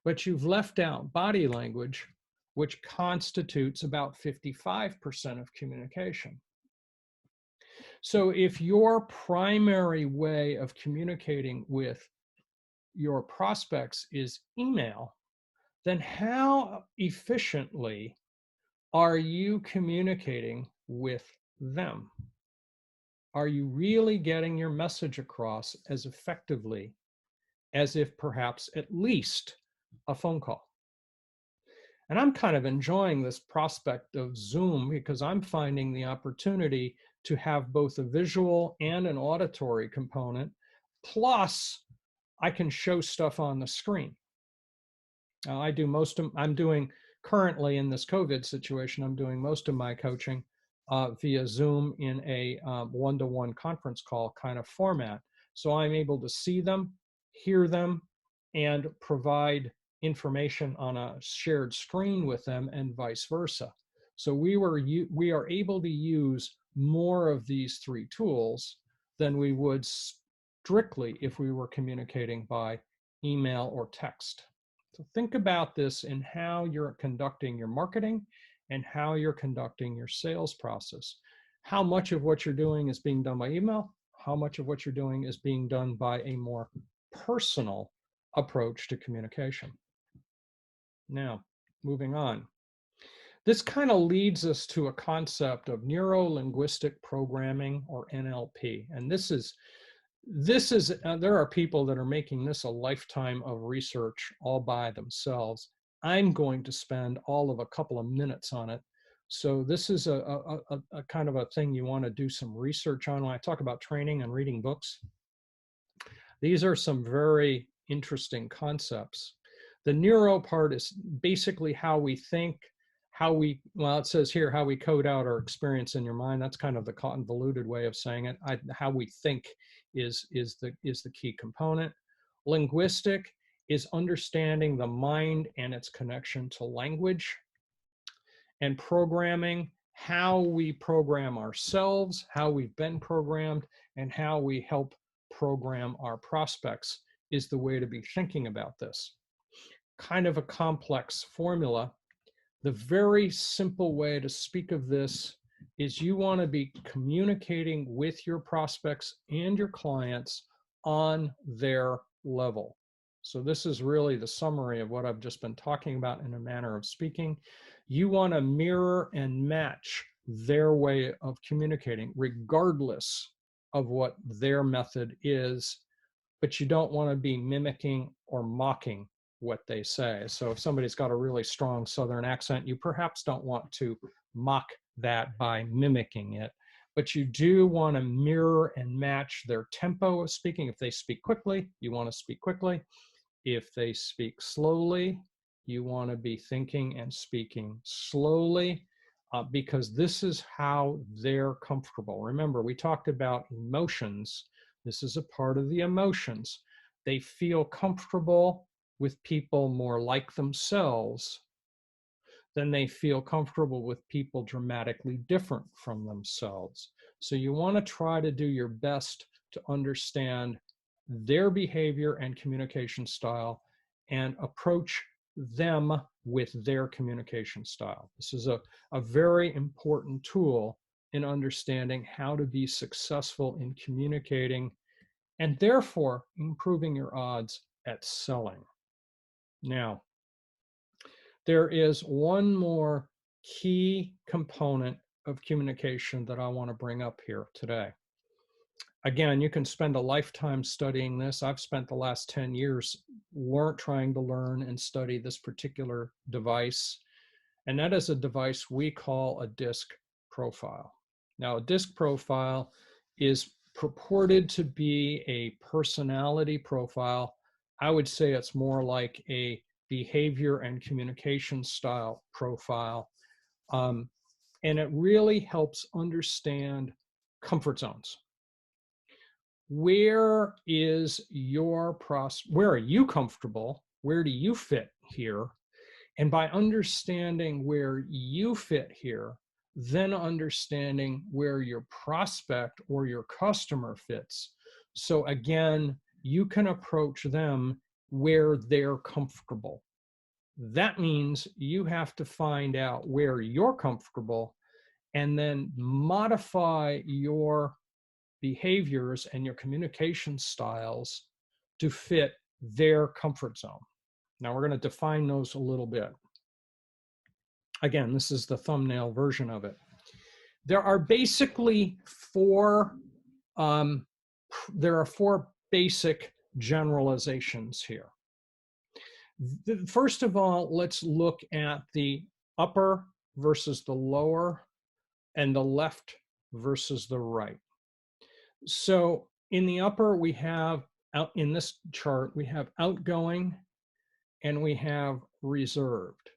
but you've left out body language which constitutes about 55% of communication. So if your primary way of communicating with your prospects is email, then how efficiently are you communicating with them? Are you really getting your message across as effectively as if perhaps at least a phone call? And I'm kind of enjoying this prospect of Zoom because I'm finding the opportunity to have both a visual and an auditory component, plus I can show stuff on the screen. I'm doing currently in this COVID situation, I'm doing most of my coaching via Zoom in a one-to-one conference call kind of format. So I'm able to see them, hear them, and provide information on a shared screen with them and vice versa. So we are able to use more of these three tools than we would strictly if we were communicating by email or text. So think about this in how you're conducting your marketing and how you're conducting your sales process. How much of what you're doing is being done by email? How much of what you're doing is being done by a more personal approach to communication? Now, moving on. This kind of leads us to a concept of Neuro-Linguistic Programming, or NLP. And there are people that are making this a lifetime of research all by themselves. I'm going to spend all of a couple of minutes on it. So this is a kind of a thing you want to do some research on. When I talk about training and reading books, these are some very interesting concepts. The neuro part is basically how we think, well, it says here, how we code out our experience in your mind. That's kind of the convoluted way of saying it. How we think is the key component. Linguistic is understanding the mind and its connection to language. And programming, how we program ourselves, how we've been programmed, and how we help program our prospects is the way to be thinking about this. Kind of a complex formula. The very simple way to speak of this is you want to be communicating with your prospects and your clients on their level. So this is really the summary of what I've just been talking about in a manner of speaking. You want to mirror and match their way of communicating, regardless of what their method is, but you don't want to be mimicking or mocking what they say. So if somebody's got a really strong Southern accent, you perhaps don't want to mock that by mimicking it, but you do want to mirror and match their tempo of speaking. If they speak quickly, you want to speak quickly. If they speak slowly, you want to be thinking and speaking slowly, because this is how they're comfortable. Remember, we talked about emotions. This is a part of the emotions. They feel comfortable with people more like themselves than they feel comfortable with people dramatically different from themselves. So you want to try to do your best to understand their behavior and communication style and approach them with their communication style. This is a very important tool in understanding how to be successful in communicating and therefore improving your odds at selling. Now, there is one more key component of communication that I want to bring up here today. Again, you can spend a lifetime studying this. I've spent the last 10 years trying to learn and study this particular device, and that is a device we call a DISC profile. Now, a DISC profile is purported to be a personality profile. I would say it's more like a behavior and communication style profile. And it really helps understand comfort zones. Where is where are you comfortable? Where do you fit here? And by understanding where you fit here, then understanding where your prospect or your customer fits. So again, you can approach them where they're comfortable. That means you have to find out where you're comfortable and then modify your behaviors and your communication styles to fit their comfort zone. Now we're going to define those a little bit. Again, this is the thumbnail version of it. There are basically four basic generalizations here. First of all, let's look at the upper versus the lower and the left versus the right. So in the upper, we have, in this chart, we have outgoing and we have reserved.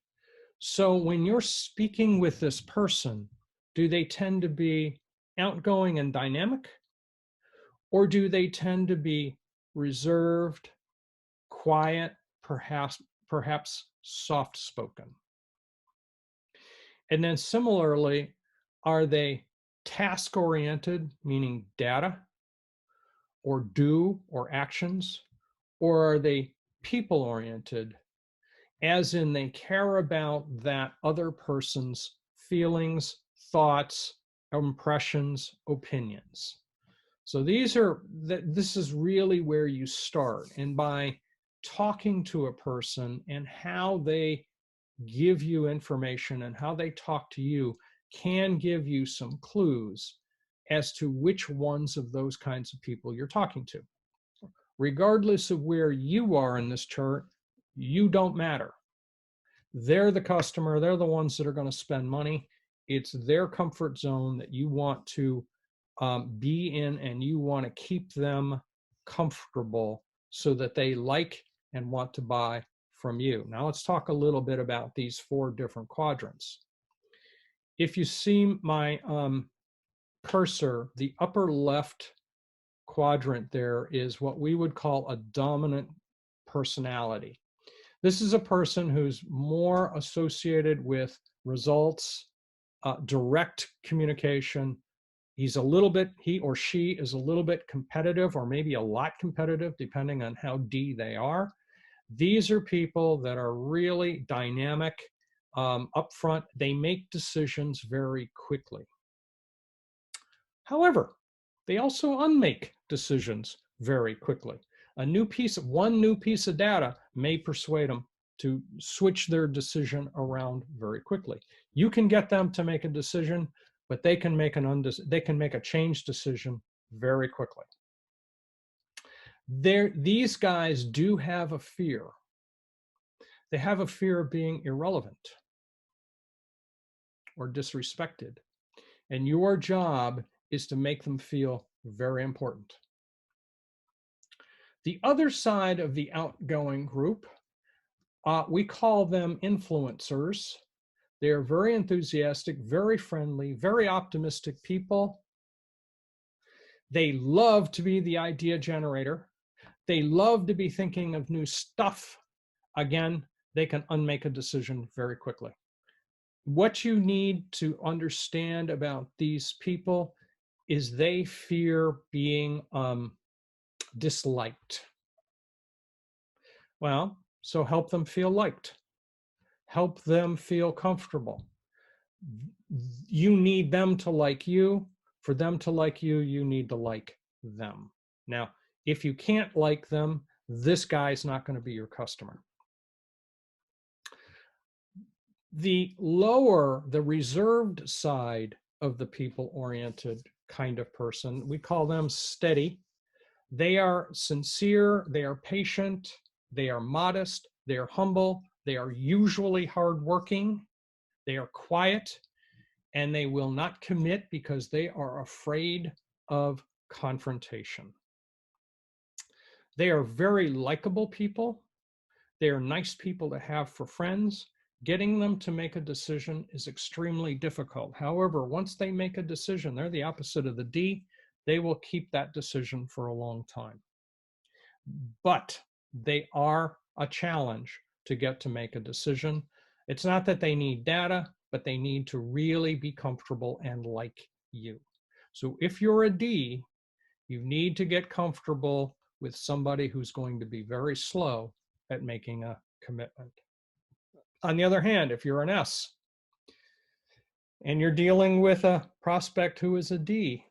So when you're speaking with this person, do they tend to be outgoing and dynamic? Or do they tend to be reserved, quiet, perhaps soft-spoken? And then similarly, are they task-oriented, meaning data, or do, or actions? Or are they people-oriented, as in they care about that other person's feelings, thoughts, impressions, opinions? So this is really where you start. And by talking to a person and how they give you information and how they talk to you can give you some clues as to which ones of those kinds of people you're talking to. Regardless of where you are in this chart, you don't matter. They're the customer, they're the ones that are going to spend money. It's their comfort zone that you want to be in, and you want to keep them comfortable so that they like and want to buy from you. Now let's talk a little bit about these four different quadrants. If you see my cursor, the upper left quadrant there is what we would call a dominant personality. This is a person who's more associated with results, direct communication. He or she is a little bit competitive, or maybe a lot competitive, depending on how D they are. These are people that are really dynamic, upfront. They make decisions very quickly. However, they also unmake decisions very quickly. One new piece of data may persuade them to switch their decision around very quickly. You can get them to make a decision, but they can make a change decision very quickly. These guys do have a fear. They have a fear of being irrelevant or disrespected. And your job is to make them feel very important. The other side of the outgoing group, we call them influencers. They are very enthusiastic, very friendly, very optimistic people. They love to be the idea generator. They love to be thinking of new stuff. Again, they can unmake a decision very quickly. What you need to understand about these people is they fear being disliked. Well, so help them feel liked. Help them feel comfortable. You need them to like you. For them to like you, you need to like them. Now, if you can't like them, this guy's not going to be your customer. The reserved side of the people-oriented kind of person, we call them steady. They are sincere, they are patient, they are modest, they are humble, they are usually hardworking, they are quiet, and they will not commit because they are afraid of confrontation. They are very likable people. They are nice people to have for friends. Getting them to make a decision is extremely difficult. However, once they make a decision, they're the opposite of the D. They will keep that decision for a long time. But they are a challenge to get to make a decision. It's not that they need data, but they need to really be comfortable and like you. So if you're a D, you need to get comfortable with somebody who's going to be very slow at making a commitment. On the other hand, if you're an S and you're dealing with a prospect who is a D,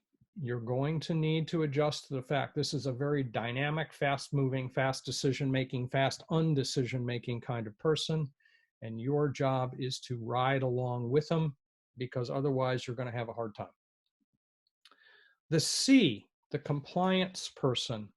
you're going to need to adjust to the fact this is a very dynamic, fast-moving, fast decision-making, fast undecision-making kind of person, and your job is to ride along with them, because otherwise you're going to have a hard time. The C, the compliance person.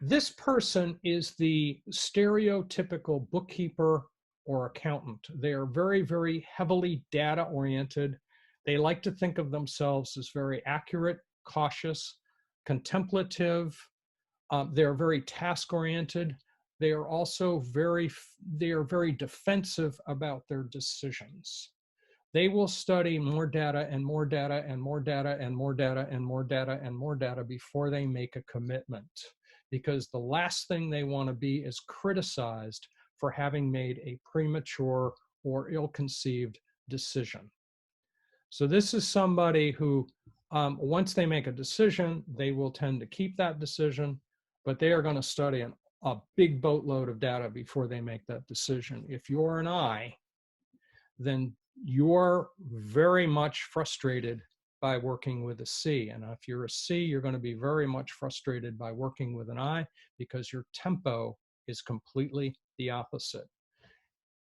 This person is the stereotypical bookkeeper or accountant. They are very, very heavily data-oriented. They like to think of themselves as very accurate, cautious, contemplative. They're very task-oriented. They are also very defensive about their decisions. They will study more data and more data and more data and more data and more data and more data before they make a commitment, because the last thing they want to be is criticized for having made a premature or ill-conceived decision. So this is somebody who, once they make a decision, they will tend to keep that decision, but they are going to study a big boatload of data before they make that decision. If you're an I, then you're very much frustrated by working with a C. And if you're a C, you're going to be very much frustrated by working with an I, because your tempo is completely the opposite.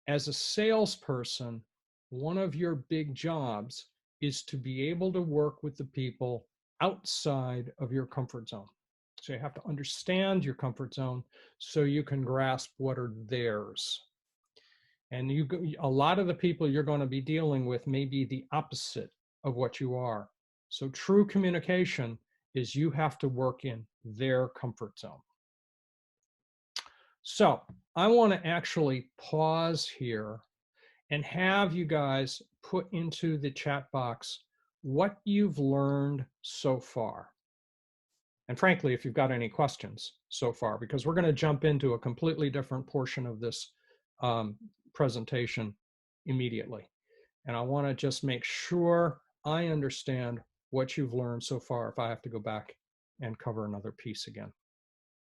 As a salesperson, one of your big jobs is to be able to work with the people outside of your comfort zone. So you have to understand your comfort zone so you can grasp what are theirs. And a lot of the people you're going to be dealing with may be the opposite of what you are. So true communication is you have to work in their comfort zone. So I want to actually pause here and have you guys put into the chat box what you've learned so far. And frankly, if you've got any questions so far, because we're going to jump into a completely different portion of this presentation immediately. And I want to just make sure I understand what you've learned so far if I have to go back and cover another piece again.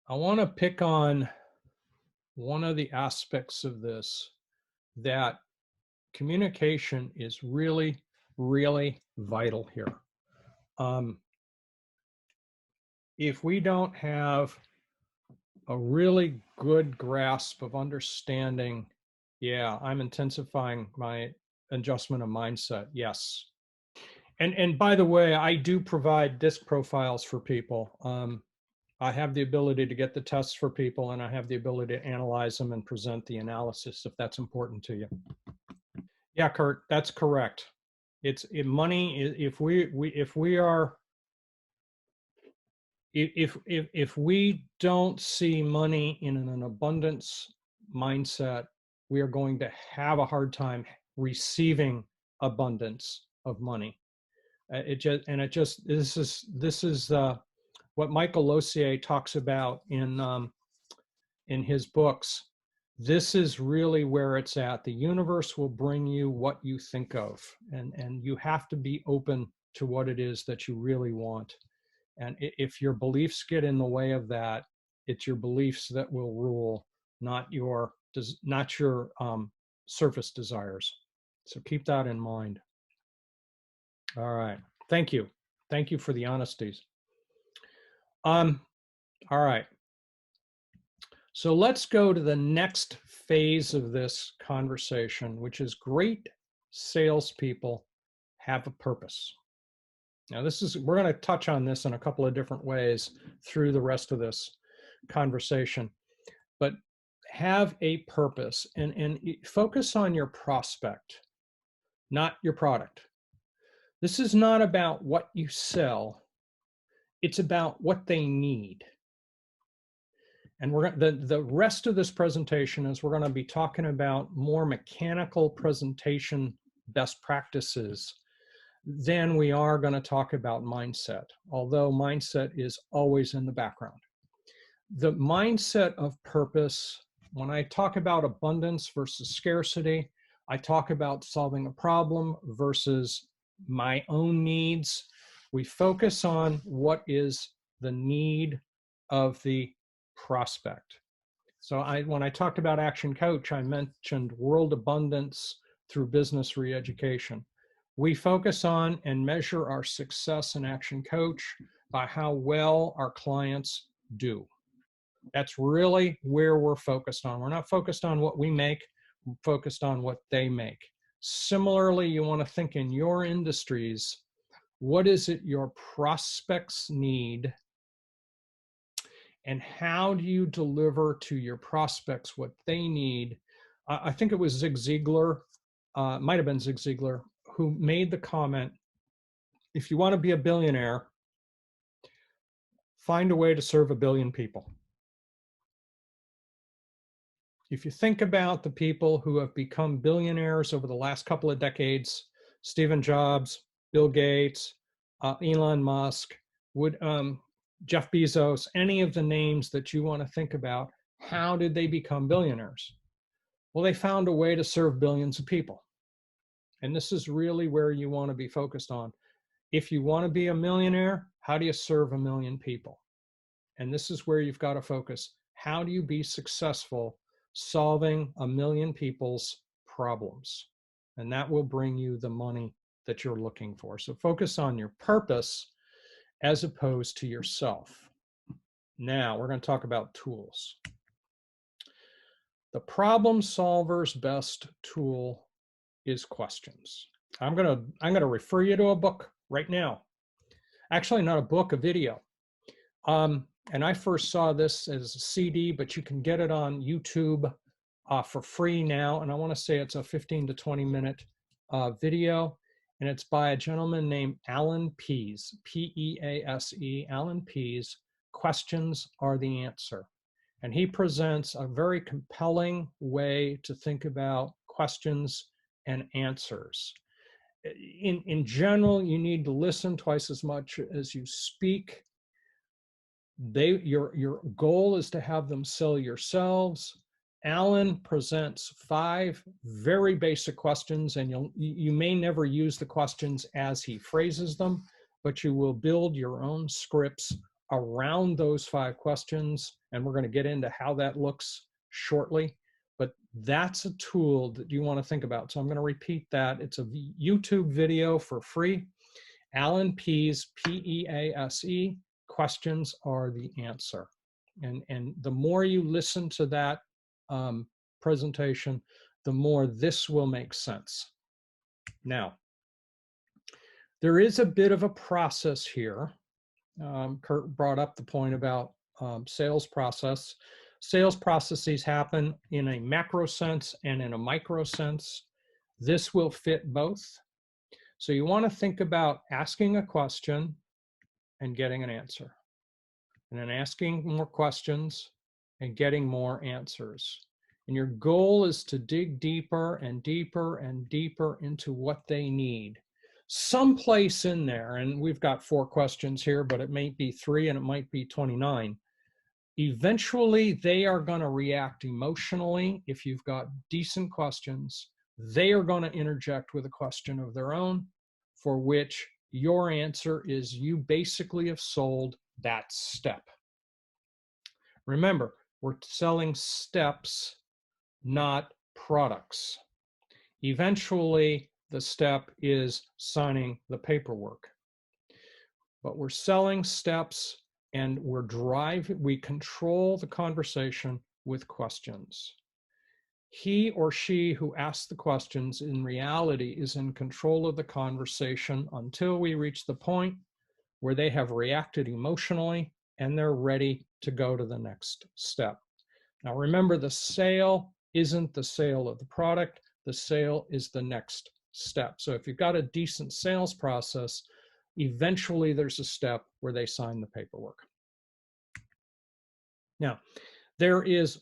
I want to pick on one of the aspects of this, that communication is really, really vital here. If we don't have a really good grasp of understanding, yeah, I'm intensifying my adjustment of mindset, yes. And by the way, I do provide disc profiles for people. I have the ability to get the tests for people, and I have the ability to analyze them and present the analysis if that's important to you. Yeah, Kurt, that's correct. If we don't see money in an abundance mindset, we are going to have a hard time receiving abundance of money. This is what Michael Lossier talks about in his books. This is really where it's at. The universe will bring you what you think of, and you have to be open to what it is that you really want. And if your beliefs get in the way of that, it's your beliefs that will rule, not your surface desires. So keep that in mind. All right. Thank you. Thank you for the honesties. All right. So let's go to the next phase of this conversation, which is great salespeople have a purpose. Now we're going to touch on this in a couple of different ways through the rest of this conversation, but have a purpose and focus on your prospect, not your product. This is not about what you sell. It's about what they need. And the rest of this presentation is we're going to be talking about more mechanical presentation best practices than we are going to talk about mindset, although mindset is always in the background. The mindset of purpose, when I talk about abundance versus scarcity, I talk about solving a problem versus my own needs. We focus on what is the need of the prospect. So when I talked about Action Coach, I mentioned world abundance through business re-education. We focus on and measure our success in Action Coach by how well our clients do. That's really where we're focused on. We're not focused on what we make, we're focused on what they make. Similarly, you want to think in your industries, what is it your prospects need? And how do you deliver to your prospects what they need? I think it was Zig Ziglar, might have been Zig Ziglar, who made the comment, if you want to be a billionaire, find a way to serve 1 billion people. If you think about the people who have become billionaires over the last couple of decades, Stephen Jobs, Bill Gates, Elon Musk, Jeff Bezos, any of the names that you want to think about, how did they become billionaires? Well, they found a way to serve billions of people. And this is really where you want to be focused on. If you want to be a millionaire, how do you serve 1 million people? And this is where you've got to focus. How do you be successful solving 1 million people's problems? And that will bring you the money that you're looking for. So focus on your purpose as opposed to yourself. Now we're going to talk about tools. The problem solver's best tool is questions. I'm going to refer you to a book right now. Actually, not a book, a video. And I first saw this as a CD, but you can get it on YouTube for free now. And I want to say it's a 15 to 20 minute video. And it's by a gentleman named Alan Pease, P-E-A-S-E, Alan Pease. Questions are the answer. And he presents a very compelling way to think about questions and answers. In general, you need to listen twice as much as you speak. Your goal is to have them sell yourselves. Alan presents 5 very basic questions, and you may never use the questions as he phrases them, but you will build your own scripts around those 5 questions, and we're going to get into how that looks shortly. But that's a tool that you want to think about. So I'm going to repeat that. It's a YouTube video for free. Alan Pease, P-E-A-S-E. Questions are the answer. And the more you listen to that presentation, the more this will make sense. Now, there is a bit of a process here. Kurt brought up the point about sales process. Sales processes happen in a macro sense and in a micro sense. This will fit both. So you want to think about asking a question and getting an answer, and then asking more questions and getting more answers. And your goal is to dig deeper and deeper and deeper into what they need. Someplace in there, and we've got 4 questions here, but it might be 3 and it might be 29. Eventually, they are going to react emotionally. If you've got decent questions, they are going to interject with a question of their own, for which your answer is you basically have sold that step. Remember, we're selling steps, not products. Eventually, the step is signing the paperwork. But we're selling steps, and we control the conversation with questions. He or she who asks the questions in reality is in control of the conversation until we reach the point where they have reacted emotionally and they're ready to go to the next step. Now remember, the sale isn't the sale of the product, the sale is the next step. So if you've got a decent sales process, eventually there's a step where they sign the paperwork. Now, there is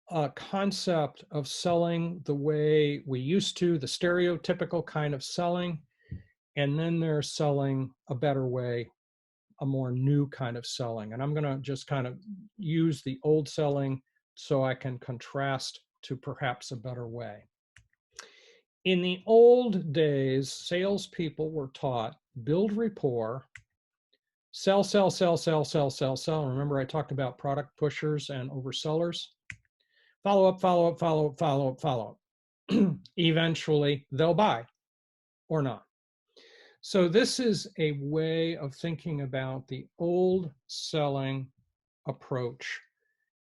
a concept of selling the way we used to, the stereotypical kind of selling, and then there's selling a better way, a more new kind of selling. And I'm going to just kind of use the old selling so I can contrast to perhaps a better way. In the old days, salespeople were taught, build rapport, sell, sell, sell, sell, sell, sell, sell. Remember I talked about product pushers and oversellers? Follow up, follow up, follow up, follow up, follow up. Eventually, they'll buy or not. So this is a way of thinking about the old selling approach.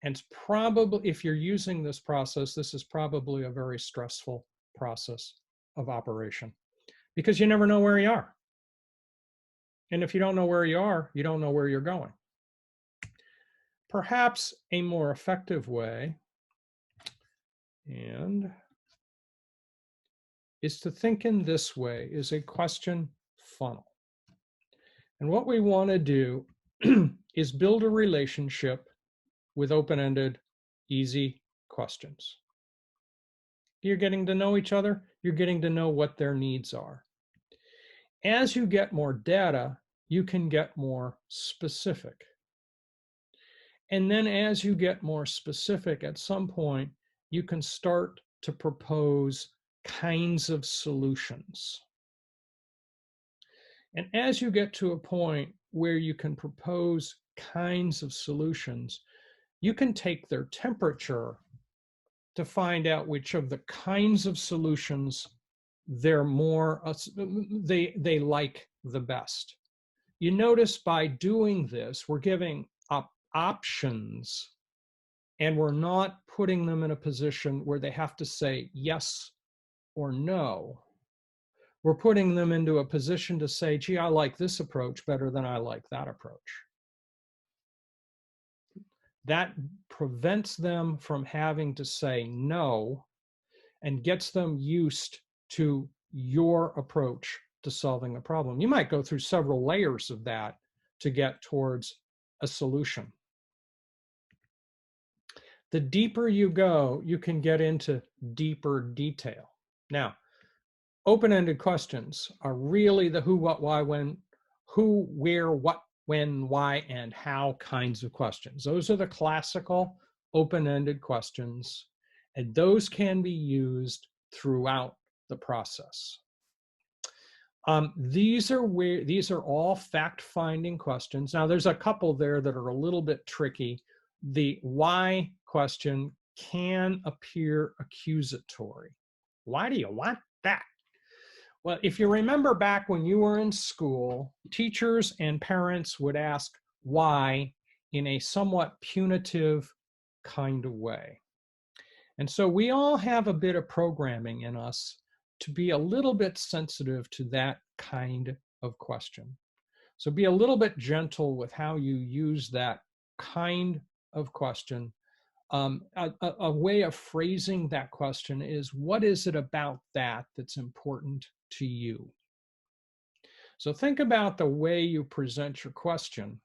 And it's probably, if you're using this process, this is probably a very stressful process of operation because you never know where you are. And if you don't know where you are, you don't know where you're going. Perhaps a more effective way is to think in this way, is a question funnel. And what we want to do is build a relationship with open-ended, easy questions. You're getting to know each other. You're getting to know what their needs are. As you get more data, you can get more specific. And then as you get more specific, at some point, you can start to propose kinds of solutions. And as you get to a point where you can propose kinds of solutions, you can take their temperature to find out which of the kinds of solutions they're more, they like the best. You notice by doing this, we're giving up options and we're not putting them in a position where they have to say yes or no. We're putting them into a position to say, gee, I like this approach better than I like that approach. That prevents them from having to say no and gets them used to your approach to solving a problem. You might go through several layers of that to get towards a solution. The deeper you go, you can get into deeper detail. Now, open-ended questions are really the who, what, why, when, who, where, what, when, why, and how kinds of questions. Those are the classical open-ended questions, and those can be used throughout the process. These are all fact-finding questions. Now, there's a couple there that are a little bit tricky. The why question can appear accusatory. Why do you want that? Well, if you remember back when you were in school, teachers and parents would ask why in a somewhat punitive kind of way. And so we all have a bit of programming in us to be a little bit sensitive to that kind of question. So be a little bit gentle with how you use that kind of question. A way of phrasing that question is, what is it about that that's important to you? So think about the way you present your question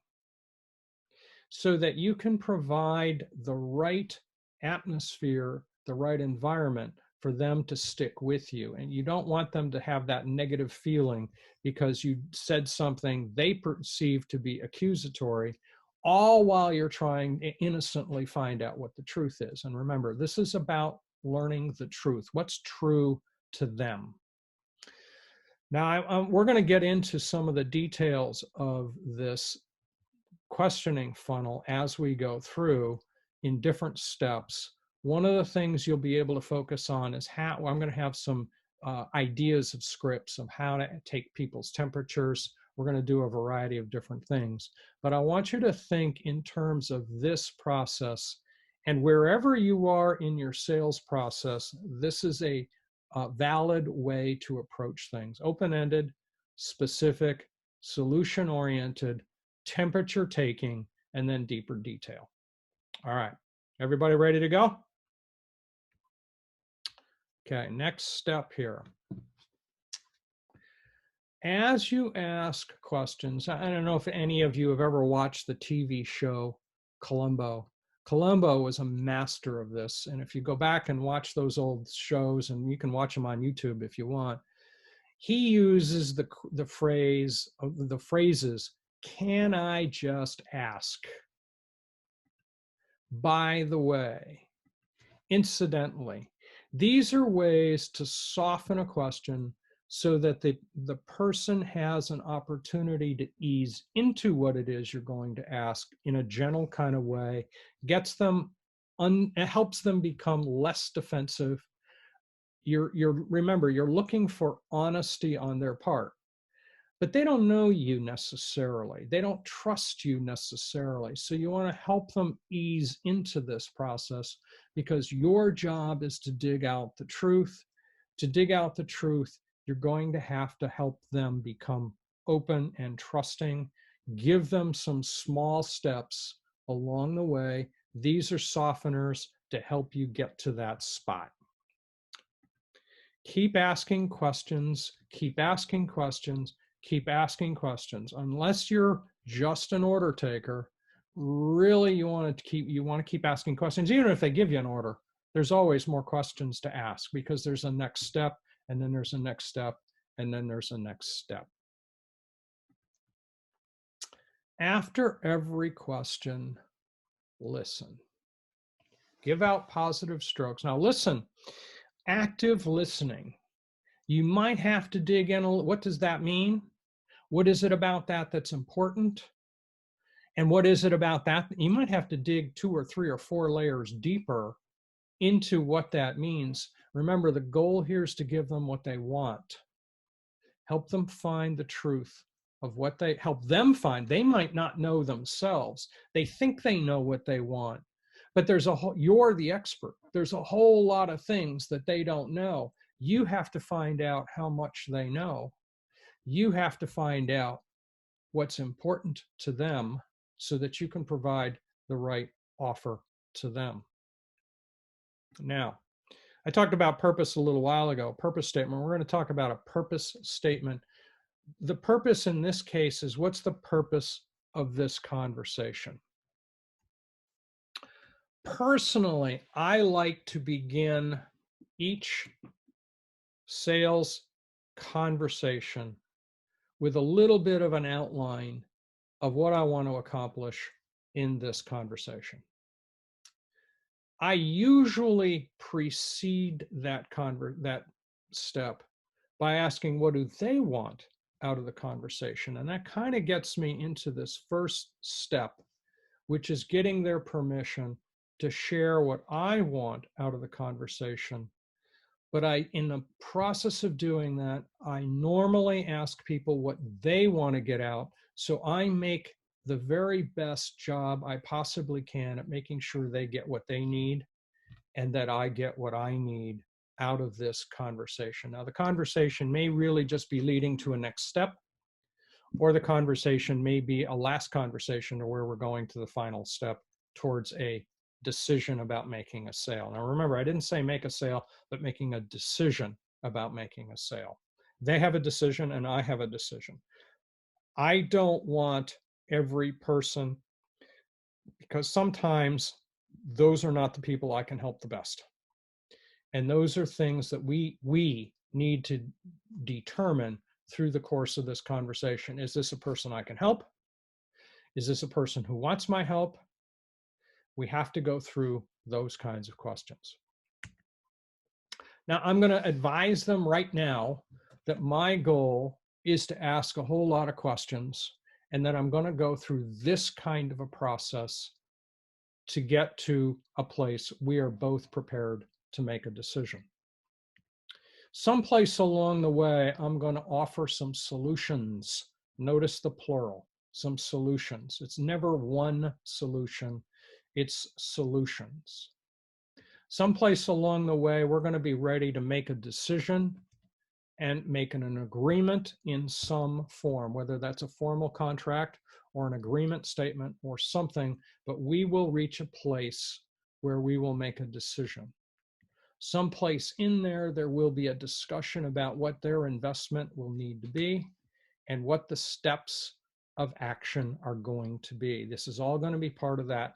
so that you can provide the right atmosphere, the right environment for them to stick with you. And you don't want them to have that negative feeling because you said something they perceive to be accusatory, all while you're trying to innocently find out what the truth is. And remember, this is about learning the truth. What's true to them? Now, we're going to get into some of the details of this questioning funnel as we go through in different steps. One of the things you'll be able to focus on is how I'm going to have some ideas of scripts of how to take people's temperatures. We're going to do a variety of different things, but I want you to think in terms of this process, and wherever you are in your sales process, this is a valid way to approach things. Open-ended, specific, solution-oriented, temperature taking, and then deeper detail. All right, everybody ready to go? Okay, next step here. As you ask questions, I don't know if any of you have ever watched the TV show Columbo. Columbo was a master of this, and if you go back and watch those old shows, and you can watch them on YouTube if you want, he uses the phrases, can I just ask? By the way, incidentally, these are ways to soften a question so that the person has an opportunity to ease into what it is you're going to ask in a gentle kind of way, gets them it helps them become less defensive. Remember, you're looking for honesty on their part, but they don't know you necessarily. They don't trust you necessarily. So you want to help them ease into this process, because your job is to dig out the truth. To dig out the truth, you're going to have to help them become open and trusting. Give them some small steps along the way. These are softeners to help you get to that spot. Keep asking questions, keep asking questions, keep asking questions. Unless you're just an order taker, really you want to keep asking questions. Even if they give you an order, there's always more questions to ask, because there's a next step, and then there's a next step, and then there's a next step. After every question, listen. Give out positive strokes. Now listen, active listening. You might have to dig in. What does that mean? What is it about that that's important? And what is it about that? You might have to dig 2 or 3 or 4 layers deeper into what that means. Remember, the goal here is to give them what they want. Help them find the truth of what help them find. They might not know themselves. They think they know what they want, but you're the expert. There's a whole lot of things that they don't know. You have to find out how much they know. You have to find out what's important to them so that you can provide the right offer to them. Now, I talked about purpose a little while ago, purpose statement. We're going to talk about a purpose statement. The purpose in this case is, what's the purpose of this conversation? Personally, I like to begin each sales conversation with a little bit of an outline of what I want to accomplish in this conversation. I usually precede that step by asking, what do they want out of the conversation? And that kind of gets me into this first step, which is getting their permission to share what I want out of the conversation. But in the process of doing that, I normally ask people what they want to get out. So I make the very best job I possibly can at making sure they get what they need, and that I get what I need out of this conversation. Now, the conversation may really just be leading to a next step, or the conversation may be a last conversation, or where we're going to the final step towards a decision about making a sale. Now, remember, I didn't say make a sale, but making a decision about making a sale. They have a decision and I have a decision. I don't want every person, because sometimes those are not the people I can help the best. And those are things that we need to determine through the course of this conversation. Is this a person I can help? Is this a person who wants my help? We have to go through those kinds of questions. Now, I'm going to advise them right now that my goal is to ask a whole lot of questions, and that I'm going to go through this kind of a process to get to a place we are both prepared to make a decision. Someplace along the way, I'm going to offer some solutions. Notice the plural, some solutions. It's never one solution, it's solutions. Someplace along the way, we're going to be ready to make a decision and make an agreement in some form, whether that's a formal contract or an agreement statement or something, but we will reach a place where we will make a decision. Someplace in there, there will be a discussion about what their investment will need to be and what the steps of action are going to be. This is all going to be part of that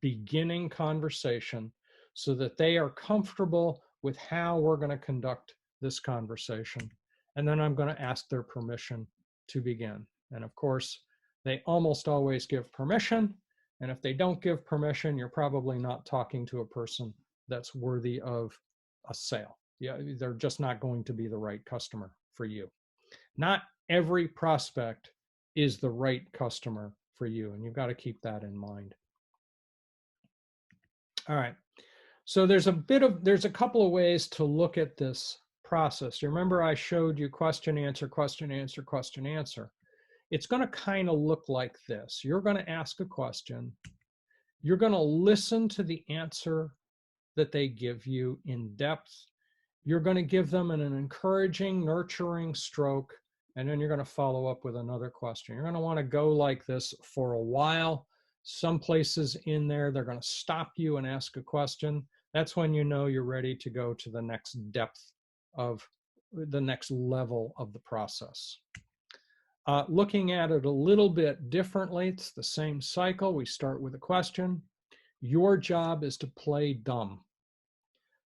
beginning conversation, so that they are comfortable with how we're going to conduct this conversation. And then I'm going to ask their permission to begin. And of course, they almost always give permission. And if they don't give permission, you're probably not talking to a person that's worthy of a sale. Yeah, they're just not going to be the right customer for you. Not every prospect is the right customer for you, and you've got to keep that in mind. All right. So there's a couple of ways to look at this process. You remember I showed you question, answer, question, answer, question, answer. It's going to kind of look like this. You're going to ask a question. You're going to listen to the answer that they give you in depth. You're going to give them an encouraging, nurturing stroke, and then you're going to follow up with another question. You're going to want to go like this for a while. Some places in there, they're going to stop you and ask a question. That's when you know you're ready to go to the next depth of the next level of the process. Looking at it a little bit differently, it's the same cycle. We start with a question. Your job is to play dumb.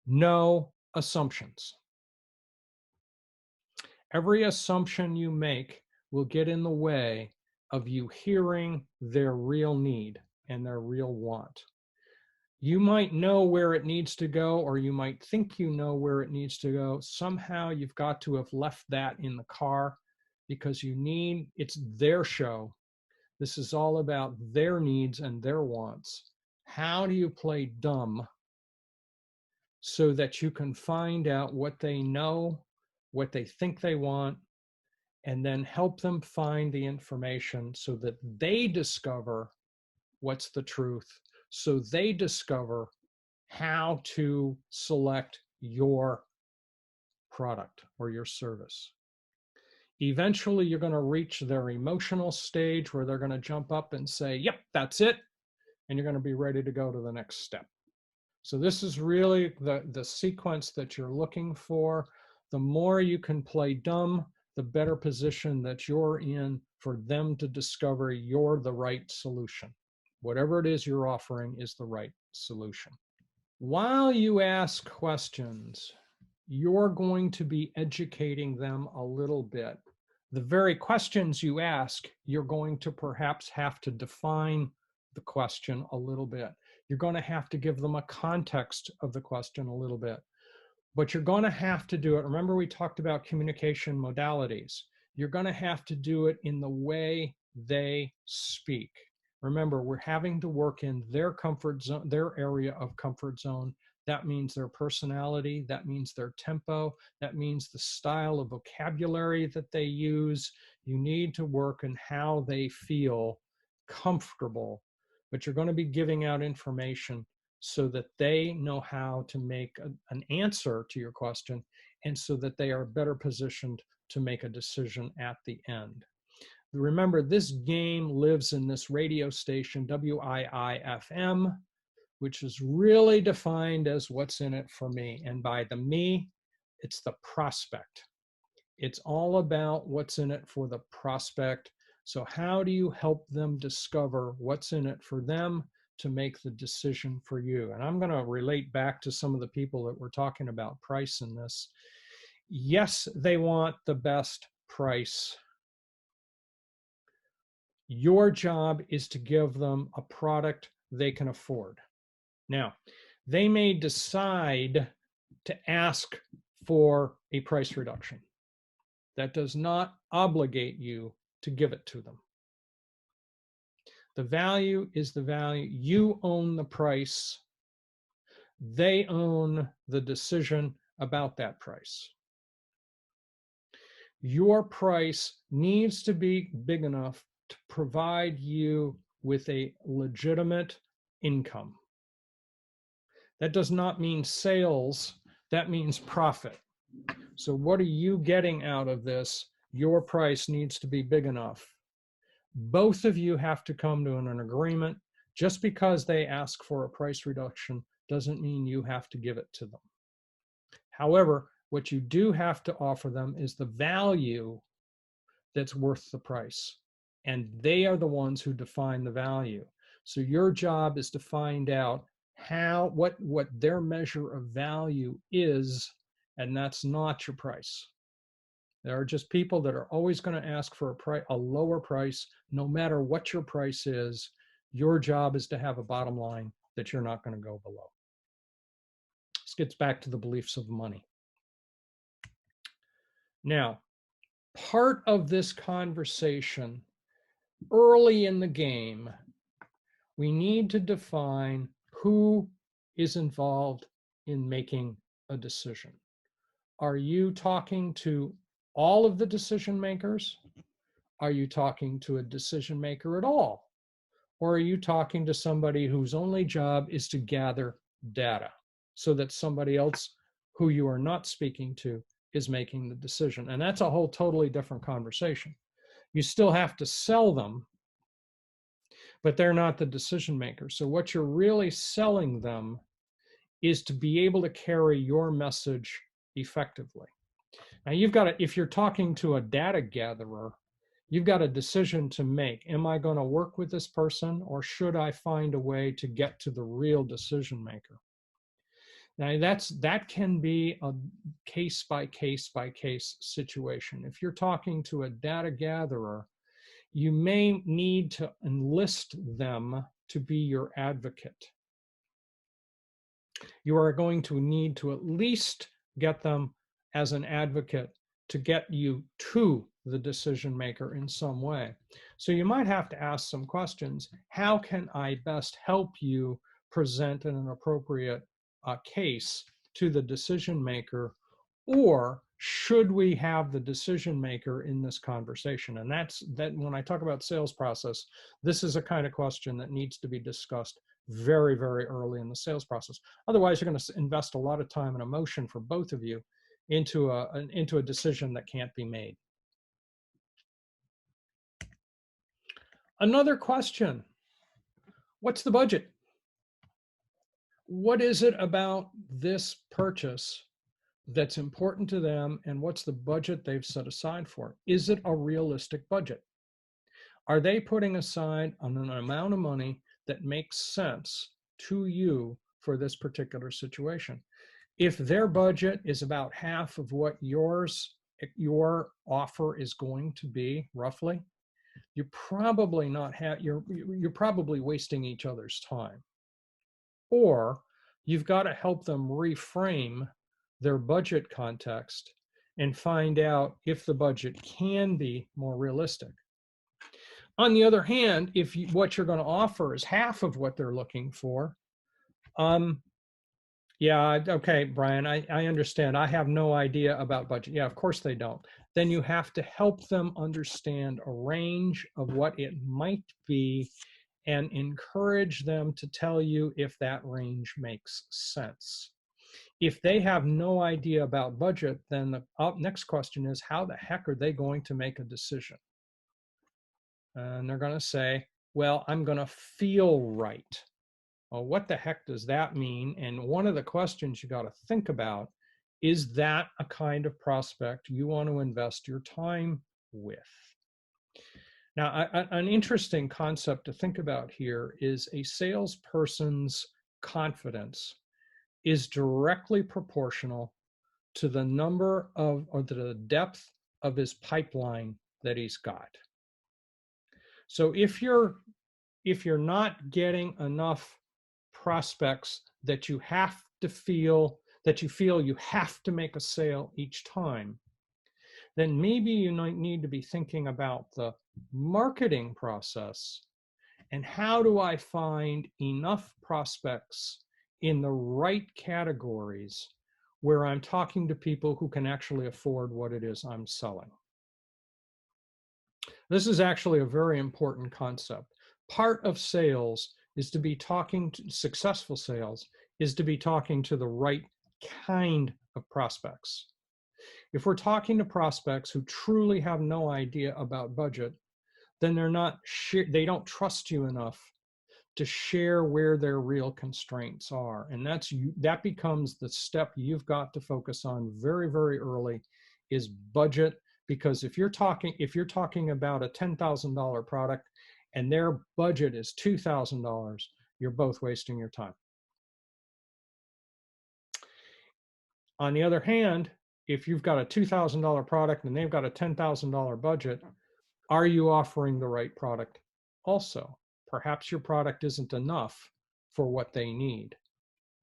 No assumptions. Every assumption you make will get in the way of you hearing their real need and their real want. You might know where it needs to go, or you might think you know where it needs to go. Somehow you've got to have left that in the car because it's their show. This is all about their needs and their wants. How do you play dumb so that you can find out what they know, what they think they want, and then help them find the information so that they discover what's the truth, so they discover how to select your product or your service. Eventually, you're going to reach their emotional stage where they're going to jump up and say, yep, that's it. And you're going to be ready to go to the next step. So this is really the sequence that you're looking for. The more you can play dumb, the better position that you're in for them to discover you're the right solution. Whatever it is you're offering is the right solution. While you ask questions, you're going to be educating them a little bit. The very questions you ask, you're going to perhaps have to define the question a little bit. You're going to have to give them a context of the question a little bit. But you're going to have to do it. Remember, we talked about communication modalities. You're going to have to do it in the way they speak. Remember, we're having to work in their comfort zone, their area of comfort zone. That means their personality. That means their tempo. That means the style of vocabulary that they use. You need to work in how they feel comfortable, but you're going to be giving out information so that they know how to make an answer to your question, and so that they are better positioned to make a decision at the end. Remember, this game lives in this radio station, WIIFM, which is really defined as what's in it for me. And by the me, it's the prospect. It's all about what's in it for the prospect. So how do you help them discover what's in it for them to make the decision for you? And I'm going to relate back to some of the people that were talking about price in this. Yes, they want the best price. Your job is to give them a product they can afford. Now, they may decide to ask for a price reduction. That does not obligate you to give it to them. The value is the value. You own the price. They own the decision about that price. Your price needs to be big enough to provide you with a legitimate income. That does not mean sales. That means profit. So what are you getting out of this? Your price needs to be big enough. Both of you have to come to an agreement. Just because they ask for a price reduction doesn't mean you have to give it to them. However, what you do have to offer them is the value that's worth the price. And they are the ones who define the value. So your job is to find out what their measure of value is, and that's not your price. There are just people that are always going to ask for a lower price, no matter what your price is. Your job is to have a bottom line that you're not going to go below. This gets back to the beliefs of money. Now, part of this conversation, early in the game, we need to define who is involved in making a decision? Are you talking to all of the decision makers? Are you talking to a decision maker at all? Or are you talking to somebody whose only job is to gather data so that somebody else who you are not speaking to is making the decision? And that's a whole totally different conversation. You still have to sell them, but they're not the decision maker. So what you're really selling them is to be able to carry your message effectively. Now you've got to, if you're talking to a data gatherer, you've got a decision to make. Am I going to work with this person, or should I find a way to get to the real decision maker? Now that can be a case by case by case situation. If you're talking to a data gatherer, you may need to enlist them to be your advocate. You are going to need to at least get them as an advocate to get you to the decision maker in some way. So you might have to ask some questions. How can I best help you present an appropriate case to the decision maker? Or should we have the decision maker in this conversation? And that's when I talk about sales process, this is a kind of question that needs to be discussed very, very early in the sales process. Otherwise, you're going to invest a lot of time and emotion for both of you into a decision that can't be made. Another question: what's the budget? What is it about this purchase that's important to them, and what's the budget they've set aside for it? Is it a realistic budget? Are they putting aside an amount of money that makes sense to you for this particular situation? If their budget is about half of what your offer is going to be, roughly, you're probably you're probably wasting each other's time. Or you've got to help them reframe their budget context and find out if the budget can be more realistic. On the other hand, if what you're going to offer is half of what they're looking for, yeah, okay, Brian, I understand. I have no idea about budget. Yeah, of course they don't. Then you have to help them understand a range of what it might be and encourage them to tell you if that range makes sense. If they have no idea about budget, then the next question is, how the heck are they going to make a decision? And they're going to say, well, I'm going to feel right. Well, what the heck does that mean? And one of the questions you got to think about, is that a kind of prospect you want to invest your time with? Now, an interesting concept to think about here is a salesperson's confidence is directly proportional to the number of, or to the depth of his pipeline that he's got. So if you're not getting enough prospects that you feel you have to make a sale each time, then maybe you might need to be thinking about the marketing process and how do I find enough prospects in the right categories where I'm talking to people who can actually afford what it is I'm selling. This is actually a very important concept. Part of sales is to be talking to successful sales, is to be talking to the right kind of prospects. If we're talking to prospects who truly have no idea about budget, then they don't trust you enough to share where their real constraints are. And that becomes the step you've got to focus on very, very early, is budget. Because if you're talking about a $10,000 product and their budget is $2,000, you're both wasting your time. On the other hand, if you've got a $2,000 product and they've got a $10,000 budget, are you offering the right product also? Perhaps your product isn't enough for what they need.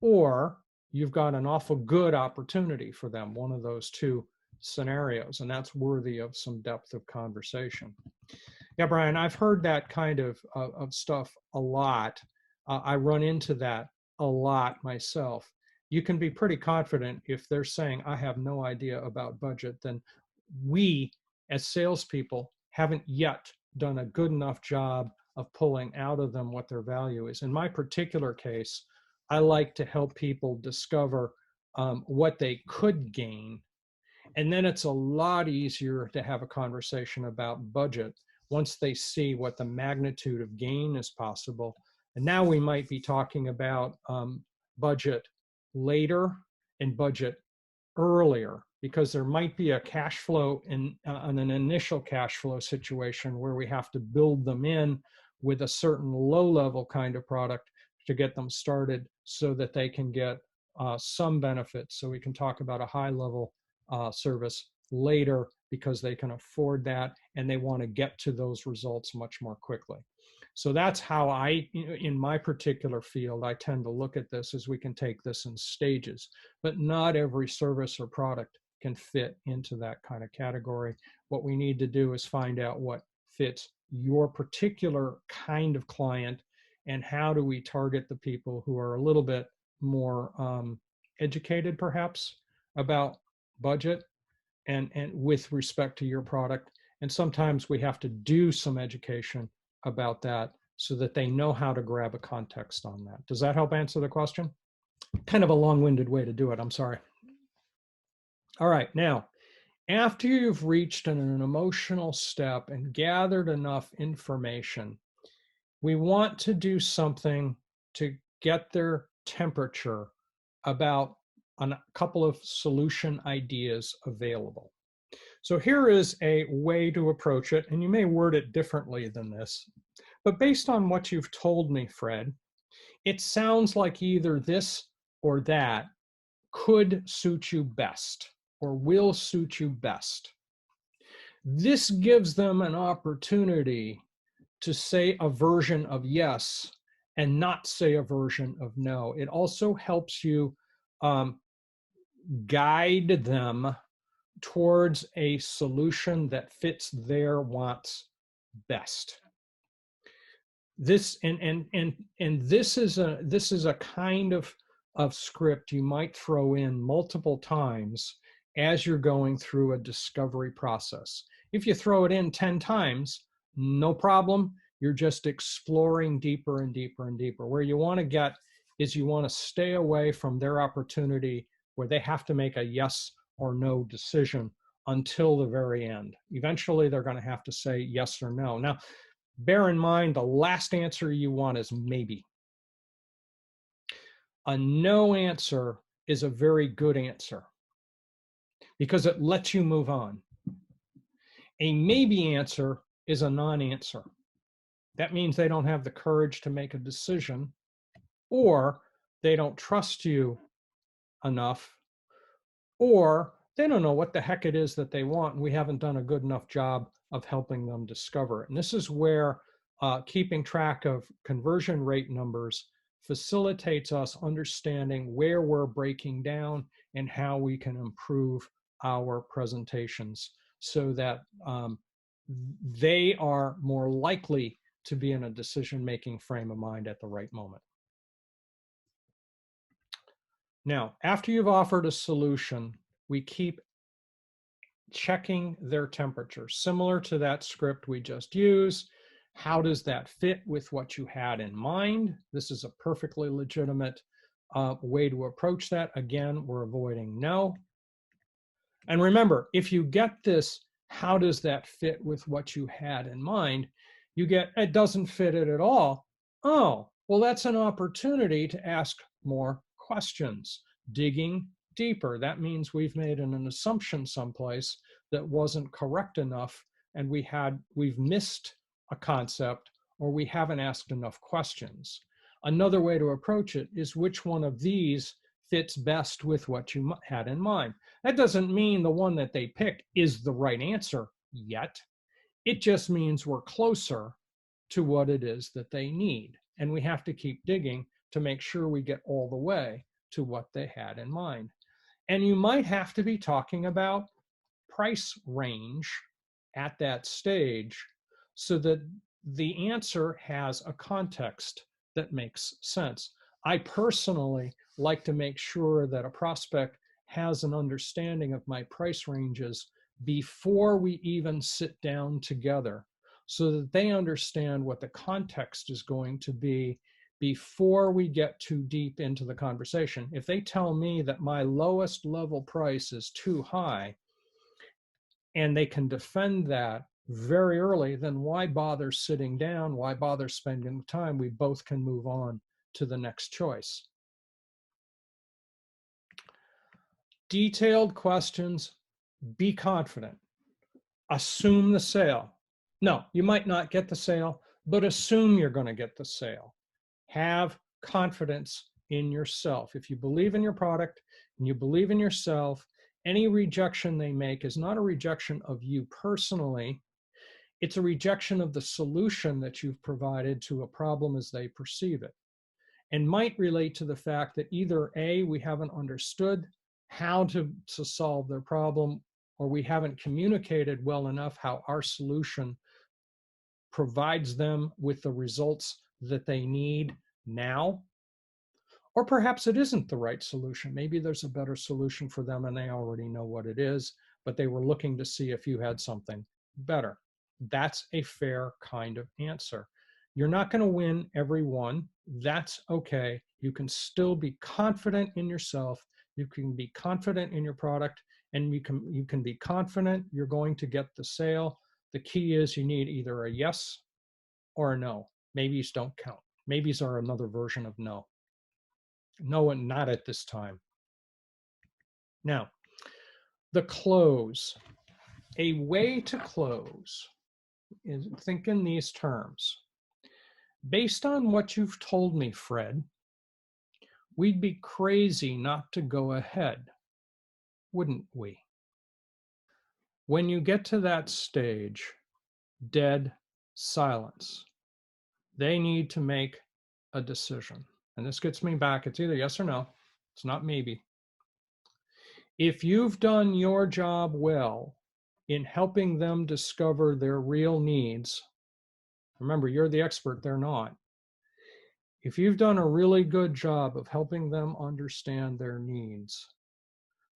Or you've got an awful good opportunity for them, one of those two scenarios, and that's worthy of some depth of conversation. Yeah, Brian, I've heard that kind of stuff a lot. I run into that a lot myself. You can be pretty confident if they're saying, I have no idea about budget, then we as salespeople haven't yet done a good enough job of pulling out of them what their value is. In my particular case, I like to help people discover what they could gain. And then it's a lot easier to have a conversation about budget once they see what the magnitude of gain is possible. And now we might be talking about budget later and budget earlier, because there might be a cash flow in an initial cash flow situation where we have to build them in with a certain low-level kind of product to get them started so that they can get some benefits. So we can talk about a high-level service later because they can afford that and they want to get to those results much more quickly. So that's how I, in my particular field, I tend to look at this as we can take this in stages, but not every service or product can fit into that kind of category. What we need to do is find out what fits your particular kind of client and how do we target the people who are a little bit more educated perhaps about budget and with respect to your product. And sometimes we have to do some education about that so that they know how to grab a context on that. Does that help answer the question? Kind of a long-winded way to do it, I'm sorry. All right, now, after you've reached an emotional step and gathered enough information, we want to do something to get their temperature about a couple of solution ideas available. So here is a way to approach it, and you may word it differently than this, but based on what you've told me, Fred, it sounds like either this or that could suit you best or will suit you best. This gives them an opportunity to say a version of yes and not say a version of no. It also helps you guide them towards a solution that fits their wants best. This this is a kind of script you might throw in multiple times as you're going through a discovery process. If you throw it in 10 times, no problem. You're just exploring deeper and deeper and deeper. Where you want to get is you want to stay away from their opportunity where they have to make a yes or no decision until the very end. Eventually, they're going to have to say yes or no. Now, bear in mind, the last answer you want is maybe. A no answer is a very good answer because it lets you move on. A maybe answer is a non-answer. That means they don't have the courage to make a decision, or they don't trust you enough, or they don't know what the heck it is that they want, and we haven't done a good enough job of helping them discover it. And this is where keeping track of conversion rate numbers facilitates us understanding where we're breaking down and how we can improve our presentations so that they are more likely to be in a decision-making frame of mind at the right moment. Now, after you've offered a solution, we keep checking their temperature, similar to that script we just used. How does that fit with what you had in mind? This is a perfectly legitimate way to approach that. Again, we're avoiding no. And remember, if you get this, how does that fit with what you had in mind? You get, it doesn't fit it at all. Oh, well, that's an opportunity to ask more questions, digging deeper. That means we've made an assumption someplace that wasn't correct enough, and we've missed a concept, or we haven't asked enough questions. Another way to approach it is which one of these fits best with what you had in mind. That doesn't mean the one that they picked is the right answer yet. It just means we're closer to what it is that they need. And we have to keep digging to make sure we get all the way to what they had in mind. And you might have to be talking about price range at that stage so that the answer has a context that makes sense. I personally like to make sure that a prospect has an understanding of my price ranges before we even sit down together, so that they understand what the context is going to be before we get too deep into the conversation. If they tell me that my lowest level price is too high and they can defend that very early, then why bother sitting down? Why bother spending the time? We both can move on to the next choice. Detailed questions, be confident. Assume the sale. No, you might not get the sale, but assume you're going to get the sale. Have confidence in yourself. If you believe in your product and you believe in yourself, any rejection they make is not a rejection of you personally. It's a rejection of the solution that you've provided to a problem as they perceive it, and might relate to the fact that either A, we haven't understood how to solve their problem, or we haven't communicated well enough how our solution provides them with the results that they need now. Or perhaps it isn't the right solution. Maybe there's a better solution for them and they already know what it is, but they were looking to see if you had something better. That's a fair kind of answer. You're not going to win every one. That's okay. You can still be confident in yourself. You can be confident in your product, and you can be confident you're going to get the sale. The key is you need either a yes or a no. Maybes don't count. Maybes are another version of no. No, and not at this time. Now, the close. A way to close is think in these terms. Based on what you've told me, Fred, we'd be crazy not to go ahead, wouldn't we? When you get to that stage, dead silence, they need to make a decision. And this gets me back. It's either yes or no. It's not maybe. If you've done your job well in helping them discover their real needs, remember, you're the expert, they're not. If you've done a really good job of helping them understand their needs,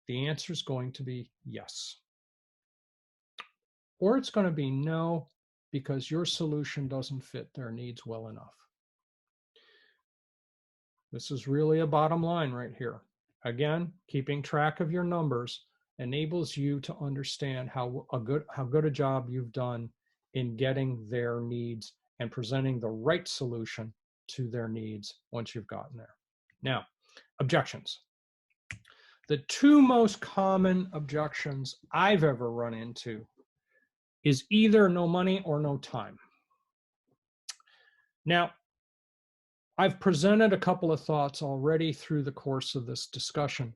the answer is going to be yes. Or it's going to be no, because your solution doesn't fit their needs well enough. This is really a bottom line right here. Again, keeping track of your numbers enables you to understand how good a job you've done in getting their needs and presenting the right solution to their needs once you've gotten there. Now, objections. The two most common objections I've ever run into is either no money or no time. Now, I've presented a couple of thoughts already through the course of this discussion.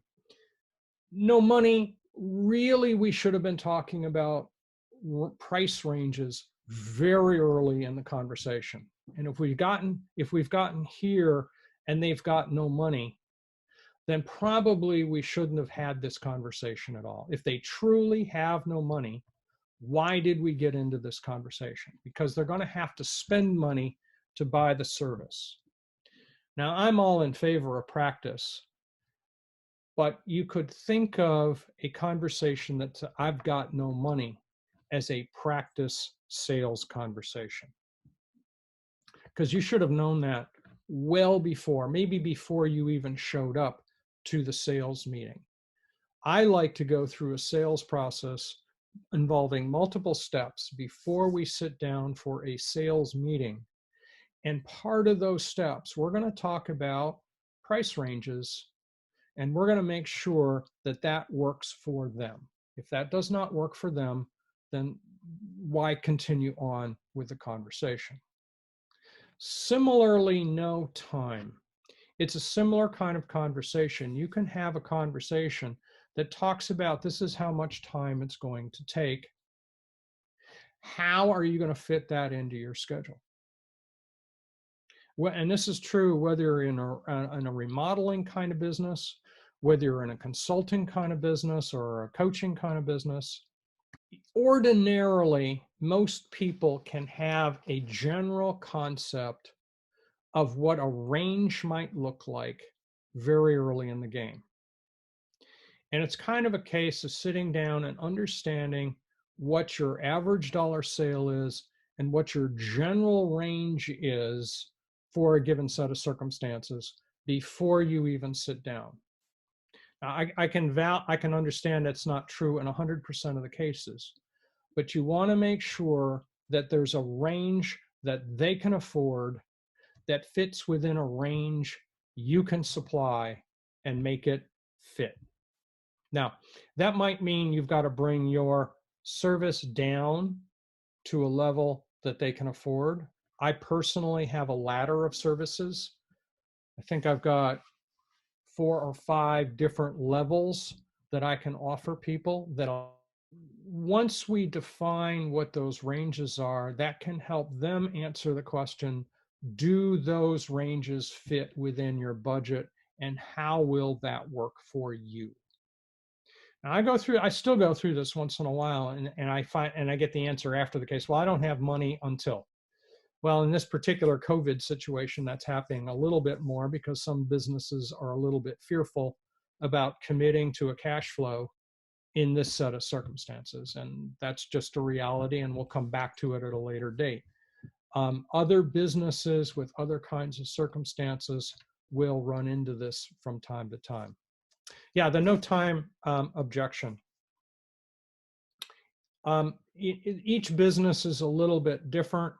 No money, really, we should have been talking about price ranges very early in the conversation. And if we've gotten here and they've got no money, then probably we shouldn't have had this conversation at all. If they truly have no money, why did we get into this conversation? Because they're going to have to spend money to buy the service. Now, I'm all in favor of practice, but you could think of a conversation that I've got no money as a practice sales conversation. Because you should have known that well before, maybe before you even showed up to the sales meeting. I like to go through a sales process involving multiple steps before we sit down for a sales meeting. And part of those steps, we're going to talk about price ranges, and we're going to make sure that that works for them. If that does not work for them, then why continue on with the conversation? Similarly, no time. It's a similar kind of conversation. You can have a conversation that talks about this is how much time it's going to take. How are you going to fit that into your schedule? Well, and this is true whether you're in a remodeling kind of business, whether you're in a consulting kind of business or a coaching kind of business. Ordinarily, most people can have a general concept of what a range might look like very early in the game. And it's kind of a case of sitting down and understanding what your average dollar sale is and what your general range is for a given set of circumstances before you even sit down. Now, I can understand that's not true in 100% of the cases, but you want to make sure that there's a range that they can afford that fits within a range you can supply and make it fit. Now, that might mean you've got to bring your service down to a level that they can afford. I personally have a ladder of services. I think I've got 4 or 5 different levels that I can offer people that once we define what those ranges are, that can help them answer the question, do those ranges fit within your budget and how will that work for you? Now I still go through this once in a while and I get the answer after the case, well, I don't have money until. Well, in this particular COVID situation, that's happening a little bit more because some businesses are a little bit fearful about committing to a cash flow in this set of circumstances. And that's just a reality, and we'll come back to it at a later date. Other businesses with other kinds of circumstances will run into this from time to time. Yeah, the no time objection. Each business is a little bit different.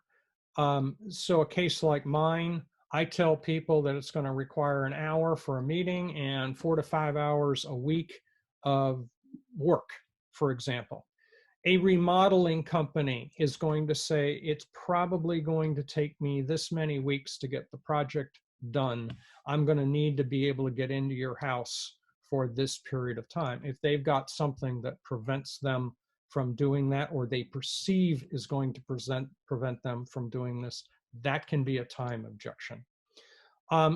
So a case like mine, I tell people that it's going to require an hour for a meeting and 4 to 5 hours a week of work, for example. A remodeling company is going to say it's probably going to take me this many weeks to get the project done. I'm going to need to be able to get into your house for this period of time. If they've got something that prevents them from doing that, or they perceive is going to prevent them from doing this, that can be a time objection.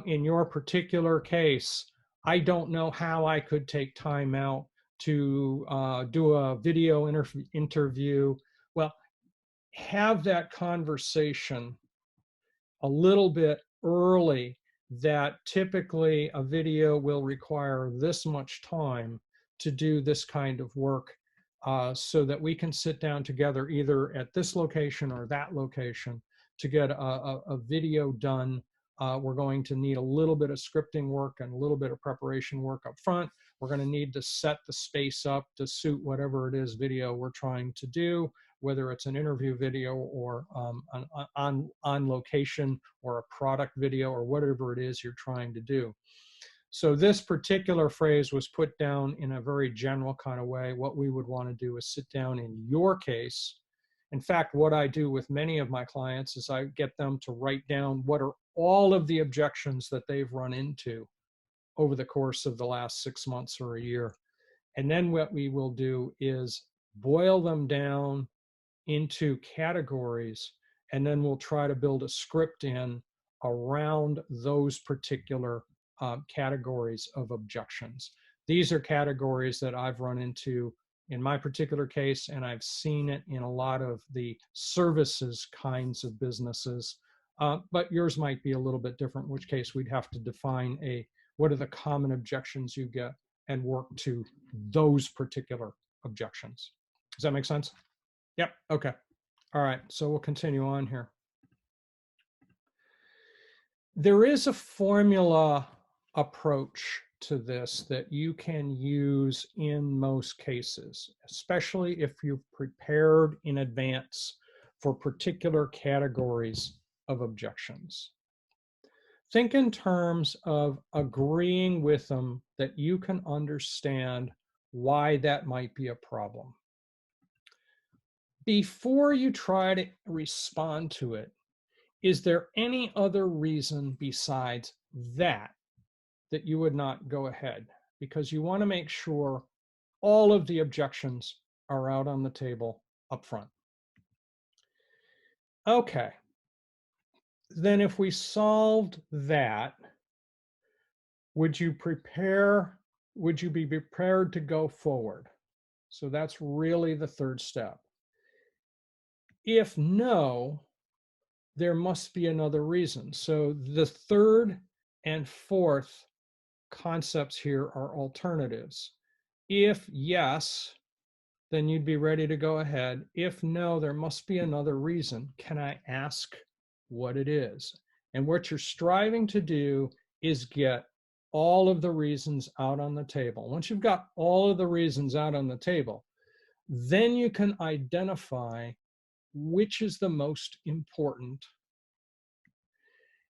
In your particular case, I don't know how I could take time out to do a video interview. Well, have that conversation a little bit early that typically a video will require this much time to do this kind of work, so that we can sit down together either at this location or that location to get a video done. We're going to need a little bit of scripting work and a little bit of preparation work up front. We're going to need to set the space up to suit whatever it is video we're trying to do, whether it's an interview video or on location or a product video or whatever it is you're trying to do. So this particular phrase was put down in a very general kind of way. What we would want to do is sit down in your case. In fact, what I do with many of my clients is I get them to write down what are all of the objections that they've run into over the course of the last 6 months or a year. And then what we will do is boil them down into categories, and then we'll try to build a script in around those particular categories of objections. These are categories that I've run into in my particular case, and I've seen it in a lot of the services kinds of businesses, but yours might be a little bit different, in which case we'd have to define what are the common objections you get and work to those particular objections. Does that make sense? Yep, okay. All right, so we'll continue on here. There is a formula approach to this that you can use in most cases, especially if you've prepared in advance for particular categories of objections. Think in terms of agreeing with them that you can understand why that might be a problem. Before you try to respond to it, is there any other reason besides that you would not go ahead? Because you want to make sure all of the objections are out on the table up front. Okay. Then if we solved that, would you be prepared to go forward? So that's really the third step. If no, there must be another reason. So the third and fourth concepts here are alternatives. If yes, then you'd be ready to go ahead. If no, there must be another reason. Can I ask what it is? And what you're striving to do is get all of the reasons out on the table. Once you've got all of the reasons out on the table, then you can identify which is the most important.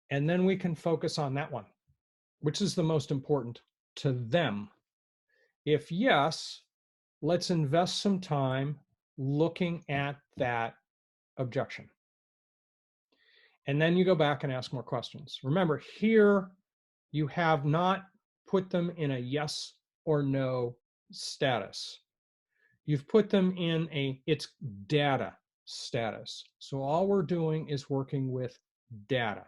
And then we can focus on that one. Which is the most important to them? If yes, let's invest some time looking at that objection. And then you go back and ask more questions. Remember, here you have not put them in a yes or no status. You've put them in a it's data status. So all we're doing is working with data.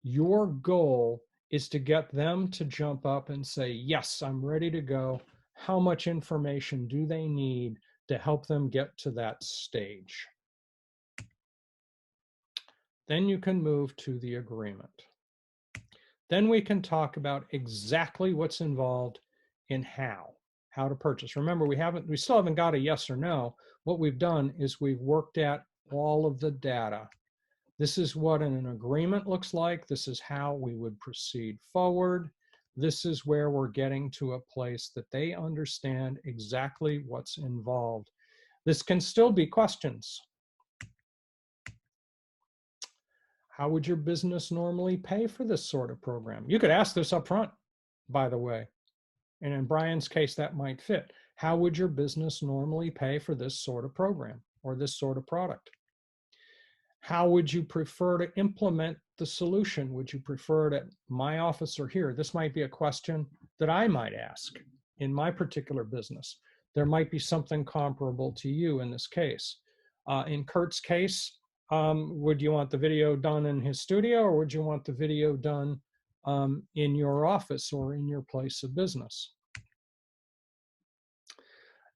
Your goal is to get them to jump up and say, yes, I'm ready to go. How much information do they need to help them get to that stage? Then you can move to the agreement. Then we can talk about exactly what's involved in how to purchase. Remember, we still haven't got a yes or no. What we've done is we've worked at all of the data. This is what an agreement looks like. This is how we would proceed forward. This is where we're getting to a place that they understand exactly what's involved. This can still be questions. How would your business normally pay for this sort of program? You could ask this up front, by the way. And in Brian's case, that might fit. How would your business normally pay for this sort of program or this sort of product? How would you prefer to implement the solution? Would you prefer it at my office or here? This might be a question that I might ask in my particular business. There might be something comparable to you in this case. In Kurt's case, would you want the video done in his studio, or would you want the video done in your office or in your place of business?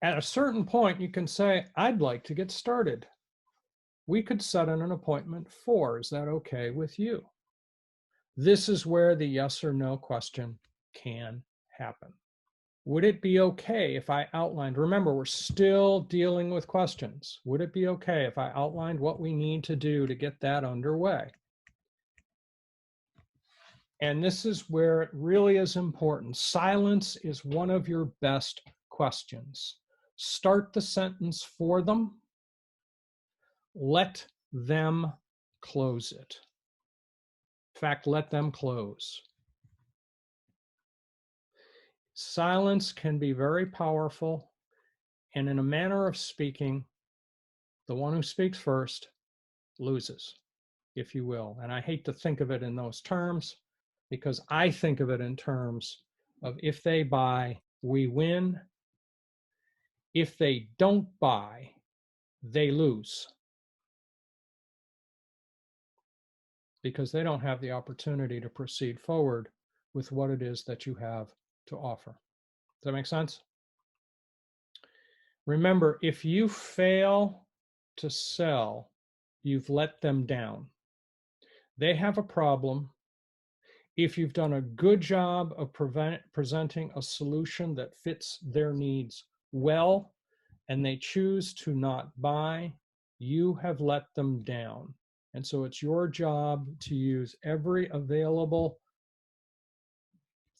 At a certain point, you can say, I'd like to get started. We could set an appointment for, is that okay with you? This is where the yes or no question can happen. Would it be okay if I outlined, remember, we're still dealing with questions. Would it be okay if I outlined what we need to do to get that underway? And this is where it really is important. Silence is one of your best questions. Start the sentence for them. Let them close it. In fact, let them close. Silence can be very powerful, and in a manner of speaking, the one who speaks first loses, if you will. And I hate to think of it in those terms, because I think of it in terms of if they buy, we win. If they don't buy, they lose, because they don't have the opportunity to proceed forward with what it is that you have to offer. Does that make sense? Remember, if you fail to sell, you've let them down. They have a problem. If you've done a good job of presenting a solution that fits their needs well, and they choose to not buy, you have let them down. And so it's your job to use every available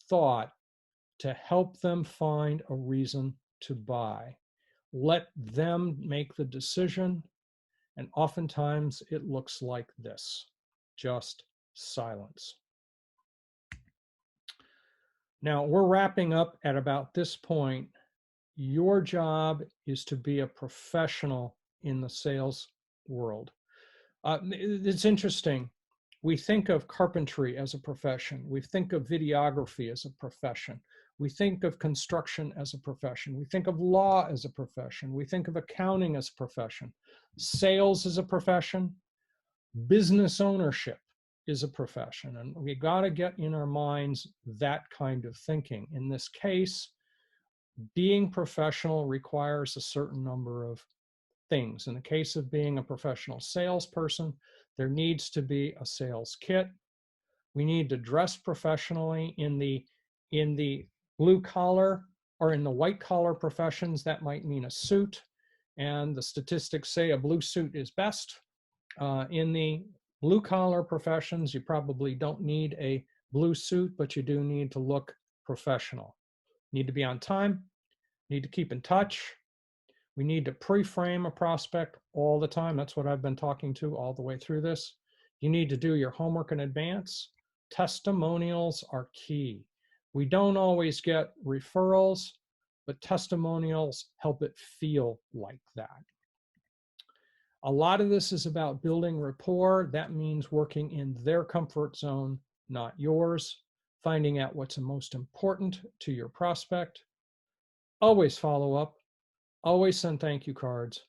thought to help them find a reason to buy. Let them make the decision, and oftentimes it looks like this, just silence. Now, we're wrapping up at about this point. Your job is to be a professional in the sales world. It's interesting. We think of carpentry as a profession. We think of videography as a profession. We think of construction as a profession. We think of law as a profession. We think of accounting as a profession. Sales is a profession. Business ownership is a profession. And we got to get in our minds that kind of thinking. In this case, being professional requires a certain number of things. In the case of being a professional salesperson, there needs to be a sales kit. We need to dress professionally in the blue collar or in the white collar professions. That might mean a suit, and the statistics say a blue suit is best. In the blue collar professions, you probably don't need a blue suit, but you do need to look professional. Need to be on time, need to keep in touch. We need to pre-frame a prospect all the time. That's what I've been talking to all the way through this. You need to do your homework in advance. Testimonials are key. We don't always get referrals, but testimonials help it feel like that. A lot of this is about building rapport. That means working in their comfort zone, not yours, finding out what's most important to your prospect. Always follow up, always send thank you cards,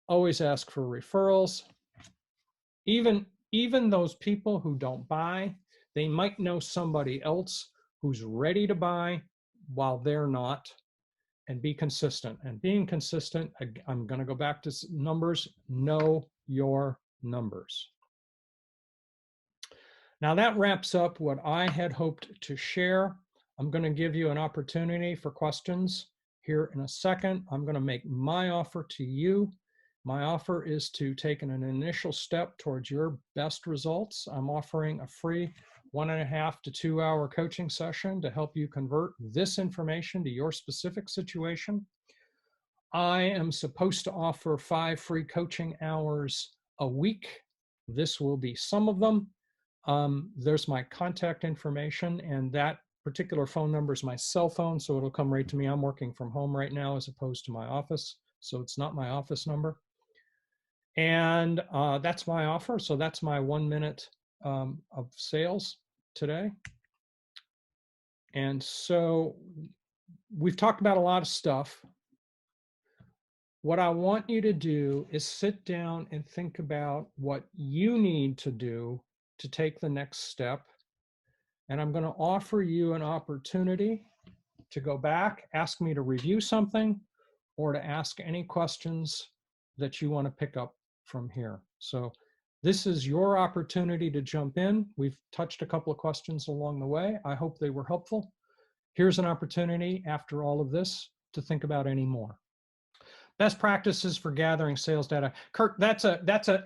always ask for referrals. Even those people who don't buy, they might know somebody else who's ready to buy while they're not, and be consistent. And being consistent, I'm going to go back to numbers. Know your numbers. Now that wraps up what I had hoped to share. I'm going to give you an opportunity for questions here in a second. I'm going to make my offer to you. My offer is to take an initial step towards your best results. I'm offering a free 1.5 to 2 hour coaching session to help you convert this information to your specific situation. I am supposed to offer 5 free coaching hours a week. This will be some of them. There's my contact information, and that particular phone number is my cell phone, so it'll come right to me. I'm working from home right now as opposed to my office, so it's not my office number. And that's my offer. So that's my 1 minute of sales today. And so we've talked about a lot of stuff. What I want you to do is sit down and think about what you need to do to take the next step. And I'm going to offer you an opportunity to go back, ask me to review something, or to ask any questions that you want to pick up from here. So this is your opportunity to jump in. We've touched a couple of questions along the way. I hope they were helpful. Here's an opportunity after all of this to think about any more. Best practices for gathering sales data. Kurt, that's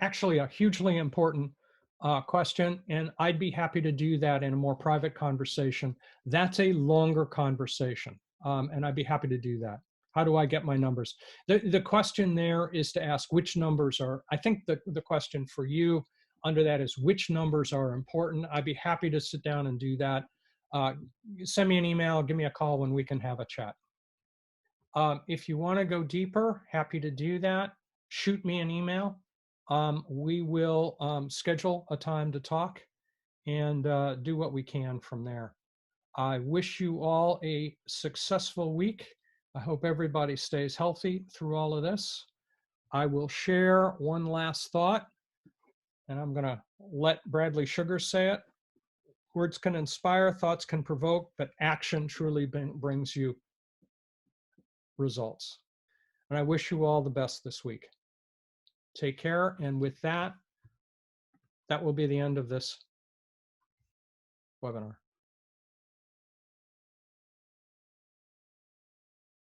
actually a hugely important question, and I'd be happy to do that in a more private conversation. That's a longer conversation, and I'd be happy to do that. How do I get my numbers? The question there is to ask which numbers are, I think the question for you under that is which numbers are important. I'd be happy to sit down and do that. Send me an email, give me a call when we can have a chat. If you want to go deeper, happy to do that. Shoot me an email. We will schedule a time to talk and do what we can from there. I wish you all a successful week. I hope everybody stays healthy through all of this. I will share one last thought, and I'm going to let Bradley Sugar say it. Words can inspire, thoughts can provoke, but action truly brings you results. And I wish you all the best this week. Take care. And with that, that will be the end of this webinar.